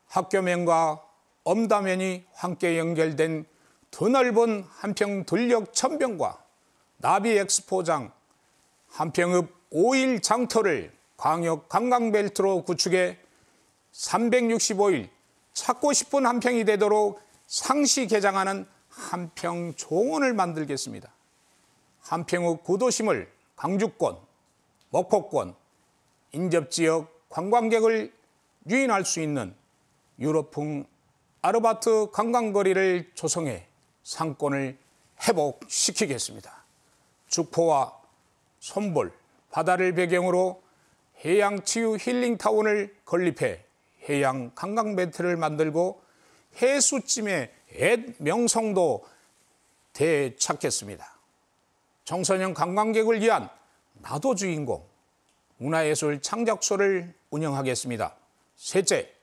학교면과 엄다면이 함께 연결된 드넓은 한평 들녘 천변과 나비 엑스포장, 한평읍 5일 장터를 광역 관광벨트로 구축해 365일 찾고 싶은 한평이 되도록 상시 개장하는 한평 정원을 만들겠습니다. 한평읍 구도심을 강주권, 목포권, 인접지역 관광객을 유인할 수 있는 유럽풍 아르바트 관광거리를 조성해 상권을 회복시키겠습니다. 죽포와 손볼, 바다를 배경으로 해양치유 힐링타운을 건립해 해양 관광벨트를 만들고 해수찜의 옛 명성도 되찾겠습니다. 청소년 관광객을 위한 나도 주인공 문화예술 창작소를 운영하겠습니다. 셋째,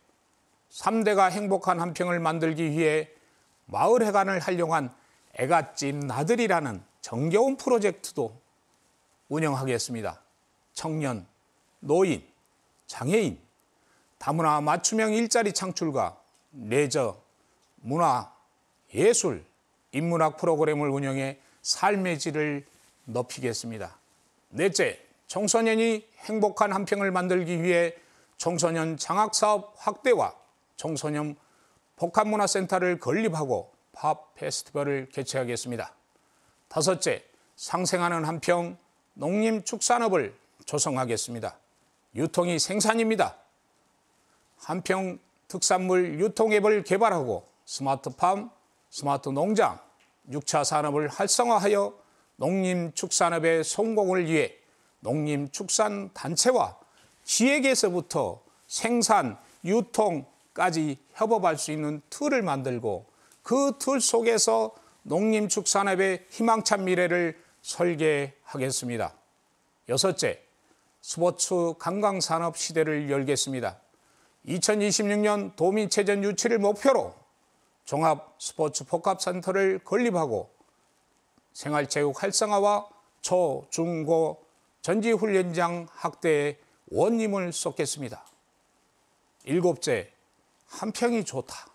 3대가 행복한 한평을 만들기 위해 마을회관을 활용한 애갓집 나들이라는 정겨운 프로젝트도 운영하겠습니다. 청년, 노인, 장애인, 다문화 맞춤형 일자리 창출과 레저, 문화, 예술, 인문학 프로그램을 운영해 삶의 질을 높이겠습니다. 넷째, 청소년이 행복한 한평을 만들기 위해 청소년 장학사업 확대와 청소년 복합문화센터를 건립하고 팝 페스티벌을 개최하겠습니다. 다섯째, 상생하는 한평 농림축산업을 조성하겠습니다. 유통이 생산입니다. 한평 특산물 유통앱을 개발하고 스마트팜, 스마트농장, 6차 산업을 활성화하여 농림축산업의 성공을 위해 농림축산단체와 기획에서부터 생산, 유통까지 협업할 수 있는 틀을 만들고 그 틀 속에서 농림축산업의 희망찬 미래를 설계하겠습니다. 여섯째, 스포츠 관광산업 시대를 열겠습니다. 2026년 도민체전 유치를 목표로 종합 스포츠 복합센터를 건립하고 생활체육 활성화와 초, 중, 고 전지훈련장 확대에 원임을 쏟겠습니다. 일곱째, 한평이 좋다.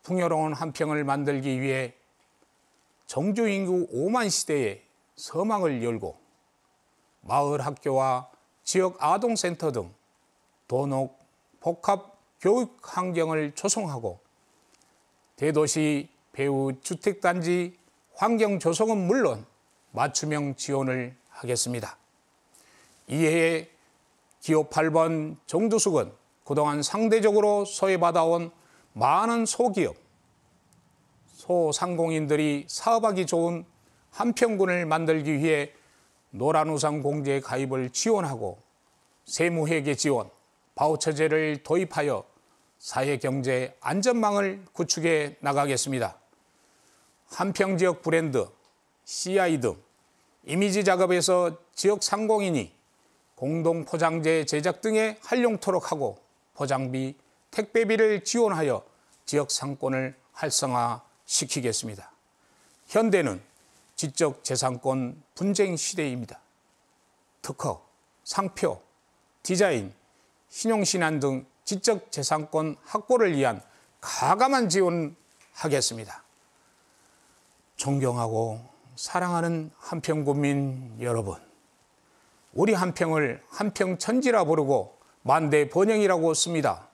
풍요로운 한평을 만들기 위해 정주 인구 5만 시대에 서망을 열고 마을 학교와 지역 아동센터 등 도농 복합 교육 환경을 조성하고 대도시 배후 주택단지 환경 조성은 물론 맞춤형 지원을 하겠습니다. 이해에 기호 8번 정두숙은 그동안 상대적으로 소외받아온 많은 소기업, 소상공인들이 사업하기 좋은 한평군을 만들기 위해 노란우산 공제 가입을 지원하고 세무회계 지원, 바우처제를 도입하여 사회경제 안전망을 구축해 나가겠습니다. 한평지역 브랜드, CI 등 이미지 작업에서 지역 상공인이 공동 포장재 제작 등에 활용토록 하고 포장비, 택배비를 지원하여 지역 상권을 활성화시키겠습니다. 현대는 지적 재산권 분쟁 시대입니다. 특허, 상표, 디자인, 신용신안 등 지적 재산권 확보를 위한 가감한 지원하겠습니다. 존경하고 사랑하는 한평군민 여러분, 우리 한평을 한평천지라 부르고 만대 번영이라고 씁니다.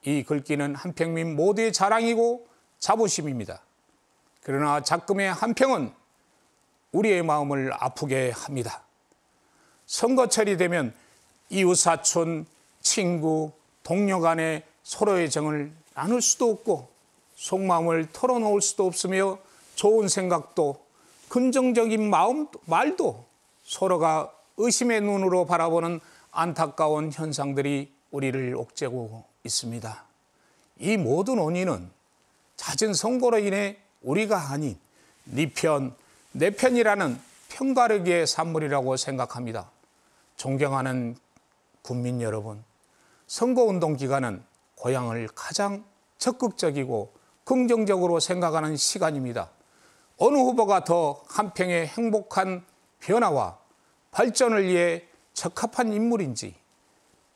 이 글귀는 한평민 모두의 자랑이고 자부심입니다. 그러나 작금의 한평은 우리의 마음을 아프게 합니다. 선거철이 되면 이웃 사촌, 친구, 동료 간에 서로의 정을 나눌 수도 없고 속마음을 털어놓을 수도 없으며 좋은 생각도 긍정적인 말도 서로가 의심의 눈으로 바라보는 안타까운 현상들이 우리를 옥죄고 있습니다. 이 모든 원인은 잦은 선거로 인해 우리가 아닌 네 편, 내 편이라는 편가르기의 산물이라고 생각합니다. 존경하는 국민 여러분, 선거운동 기간은 고향을 가장 적극적이고 긍정적으로 생각하는 시간입니다. 어느 후보가 더 한평의 행복한 변화와 발전을 위해 적합한 인물인지,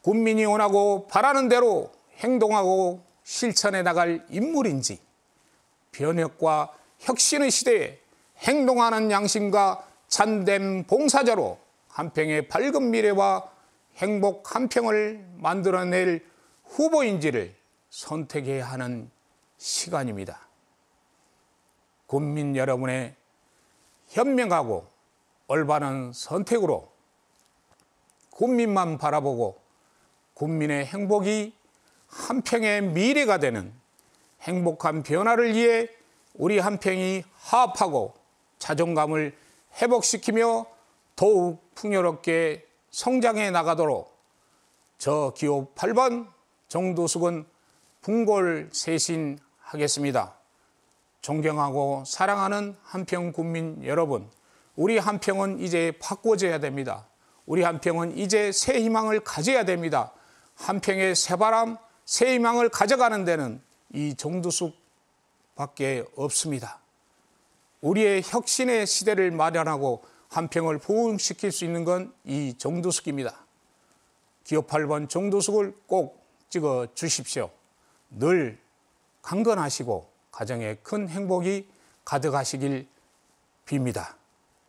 국민이 원하고 바라는 대로 행동하고 실천해 나갈 인물인지, 변혁과 혁신의 시대에 행동하는 양심과 참된 봉사자로 한평의 밝은 미래와 행복 한평을 만들어낼 후보인지를 선택해야 하는 시간입니다. 국민 여러분의 현명하고 올바른 선택으로 국민만 바라보고 국민의 행복이 한평의 미래가 되는 행복한 변화를 위해 우리 한평이 화합하고 자존감을 회복시키며 더욱 풍요롭게 성장해 나가도록 저 기호 8번 정두숙은 분골쇄신하겠습니다. 존경하고 사랑하는 한평 국민 여러분, 우리 한평은 이제 바꿔져야 됩니다. 우리 한평은 이제 새 희망을 가져야 됩니다. 한평의 새바람, 새 희망을 가져가는 데는 이 정두숙밖에 없습니다. 우리의 혁신의 시대를 마련하고 한평을 부흥시킬 수 있는 건 이 정두숙입니다. 기호 8번 정두숙을 꼭 찍어 주십시오. 늘 강건하시고 가정에 큰 행복이 가득하시길 빕니다.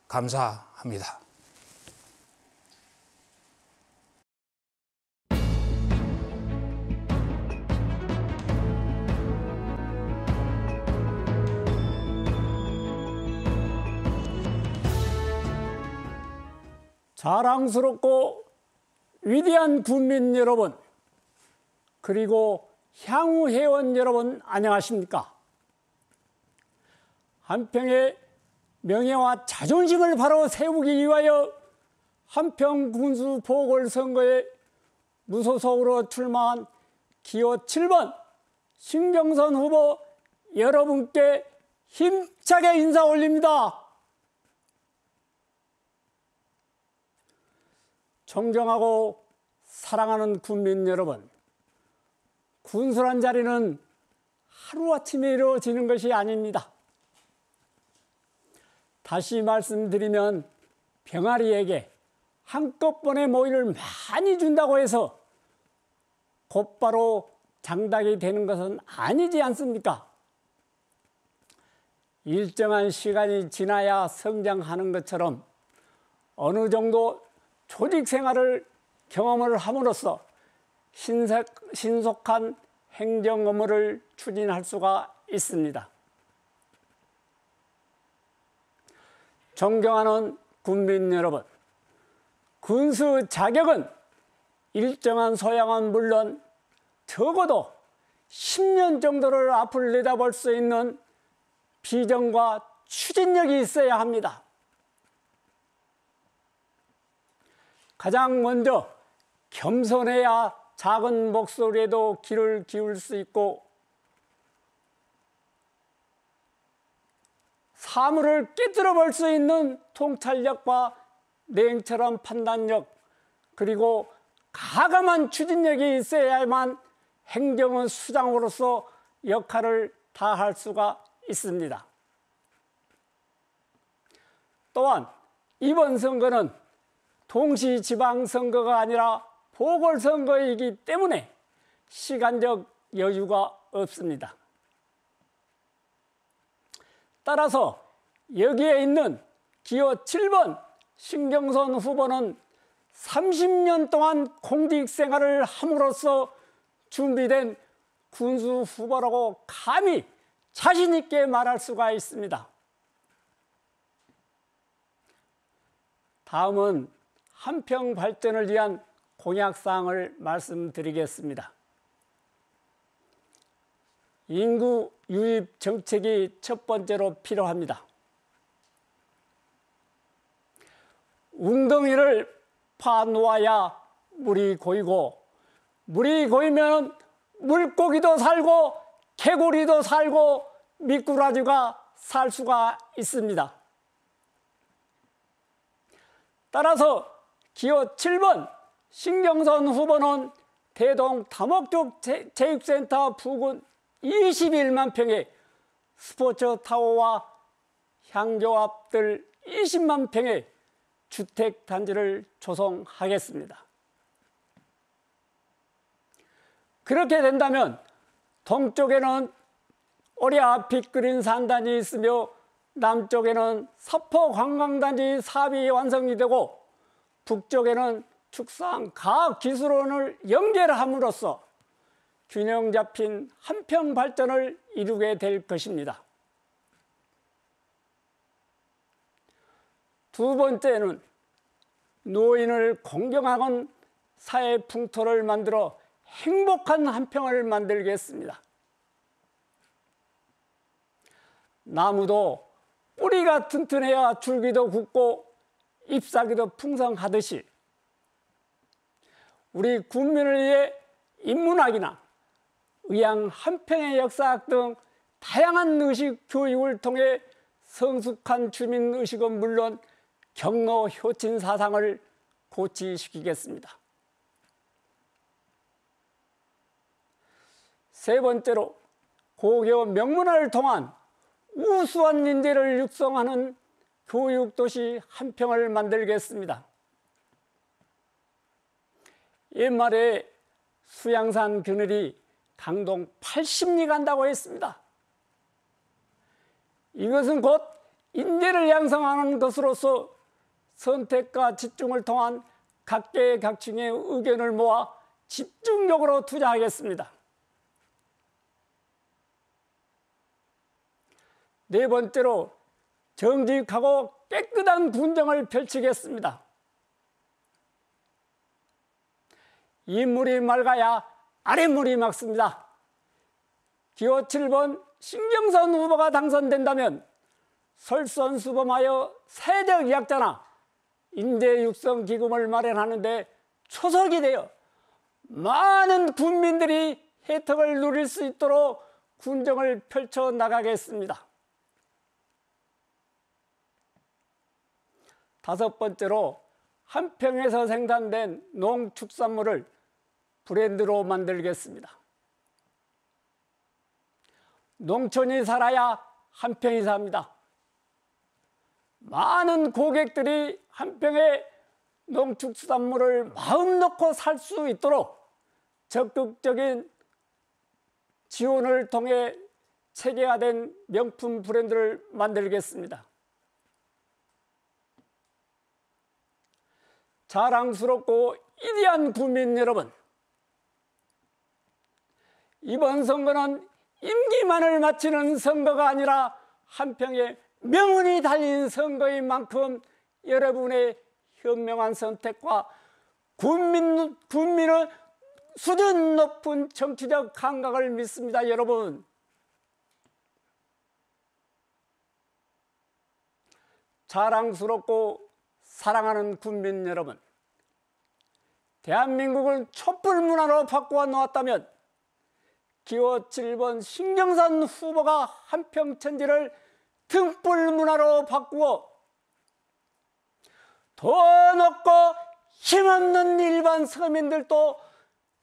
감사합니다. 자랑스럽고 위대한 국민 여러분, 그리고 향후 회원 여러분, 안녕하십니까? 한평의 명예와 자존심을 바로 세우기 위하여 한평 군수 보궐선거에 무소속으로 출마한 기호 7번 신경선 후보 여러분께 힘차게 인사 올립니다. 존경하고 사랑하는 국민 여러분, 군수란 자리는 하루아침에 이루어지는 것이 아닙니다. 다시 말씀드리면 병아리에게 한꺼번에 모이를 많이 준다고 해서 곧바로 장닭이 되는 것은 아니지 않습니까? 일정한 시간이 지나야 성장하는 것처럼 어느 정도 조직 생활을 경험을 함으로써 신속한 행정 업무를 추진할 수가 있습니다. 존경하는 국민 여러분, 군수 자격은 일정한 소양은 물론 적어도 10년 정도를 앞을 내다볼 수 있는 비전과 추진력이 있어야 합니다. 가장 먼저 겸손해야 작은 목소리에도 귀를 기울 수 있고 사물을 깨뜨려 볼 수 있는 통찰력과 냉철한 판단력, 그리고 가감한 추진력이 있어야만 행정은 수장으로서 역할을 다할 수가 있습니다. 또한 이번 선거는 동시 지방선거가 아니라 보궐선거이기 때문에 시간적 여유가 없습니다. 따라서 여기에 있는 기호 7번 신경선 후보는 30년 동안 공직생활을 함으로써 준비된 군수 후보라고 감히 자신 있게 말할 수가 있습니다. 다음은 한평 발전을 위한 공약사항을 말씀드리겠습니다. 인구 유입 정책이 첫 번째로 필요합니다. 웅덩이를 파 놓아야 물이 고이고, 물이 고이면 물고기도 살고 개구리도 살고 미꾸라지가 살 수가 있습니다. 따라서 기호 7번 신경선 후보는 대동 다목적 체육센터 부근 21만 평의 스포츠 타워와 향교합들 20만 평의 주택 단지를 조성하겠습니다. 그렇게 된다면 동쪽에는 오랴 빅그린 산단이 있으며 남쪽에는 사포 관광단지 사업이 완성이 되고 북쪽에는 축산 과학기술원을 연결함으로써 균형 잡힌 한평 발전을 이루게 될 것입니다. 두 번째는 노인을 공경하는 사회 풍토를 만들어 행복한 한평을 만들겠습니다. 나무도 뿌리가 튼튼해야 줄기도 굵고 잎사귀도 풍성하듯이 우리 국민을 위해 인문학이나 의학, 한평의 역사학 등 다양한 의식 교육을 통해 성숙한 주민의식은 물론 경로 효친 사상을 고취시키겠습니다. 세 번째로 고교 명문화를 통한 우수한 인재를 육성하는 교육도시 한평을 만들겠습니다. 옛말에 수양산 그늘이 강동 80리 간다고 했습니다. 이것은 곧 인재를 양성하는 것으로서 선택과 집중을 통한 각계각층의 의견을 모아 집중적으로 투자하겠습니다. 네 번째로 정직하고 깨끗한 군정을 펼치겠습니다. 윗물이 맑아야 아랫물이 맑습니다. 기호 7번 신경선 후보가 당선된다면 설선수범하여 세력의학자나 인재육성기금을 마련하는 데 초석이 되어 많은 국민들이 혜택을 누릴 수 있도록 군정을 펼쳐나가겠습니다. 다섯 번째로 한평에서 생산된 농축산물을 브랜드로 만들겠습니다. 농촌이 살아야 한평이 삽니다. 많은 고객들이 한평의 농축산물을 마음 놓고 살 수 있도록 적극적인 지원을 통해 체계화된 명품 브랜드를 만들겠습니다. 자랑스럽고 위대한 국민 여러분, 이번 선거는 임기만을 마치는 선거가 아니라 한평의 명운이 달린 선거인 만큼 여러분의 현명한 선택과 국민의 수준 높은 정치적 감각을 믿습니다. 여러분, 자랑스럽고 사랑하는 국민 여러분, 대한민국을 촛불 문화로 바꾸어 놓았다면 기호 7번 신경선 후보가 한평천지를 등불 문화로 바꾸어 돈 없고 힘없는 일반 서민들도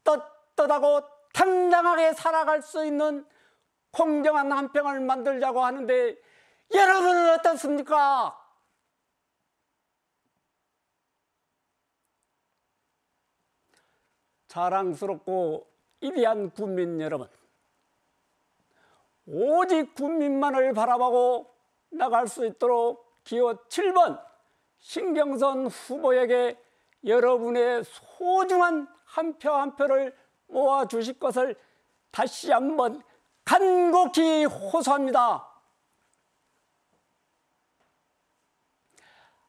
떳떳하고 당당하게 살아갈 수 있는 공정한 한평을 만들자고 하는데 여러분은 어떻습니까? 자랑스럽고 위대한 국민 여러분, 오직 국민만을 바라보고 나갈 수 있도록 기호 7번 신경선 후보에게 여러분의 소중한 한 표 한 표를 모아주실 것을 다시 한번 간곡히 호소합니다.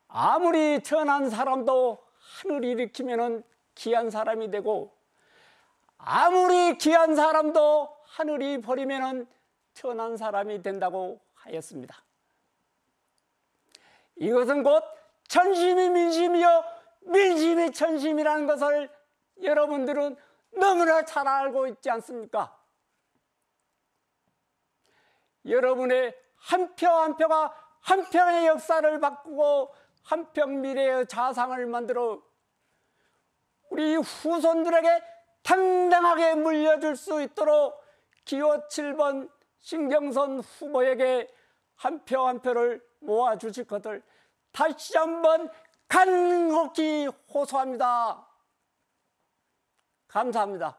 아무리 천한 사람도 하늘이 일으키면 귀한 사람이 되고 아무리 귀한 사람도 하늘이 버리면 천한 사람이 된다고 하였습니다. 이것은 곧 전심이 민심이요 민심이 천심이라는 것을 여러분들은 너무나 잘 알고 있지 않습니까? 여러분의 한 표 한 표가 한 평의 역사를 바꾸고 한 평 미래의 자산을 만들어 우리 후손들에게 당당하게 물려줄 수 있도록 기호 7번 신경선 후보에게 한 표 한 표를 모아주실 것을 다시 한번 간곡히 호소합니다. 감사합니다.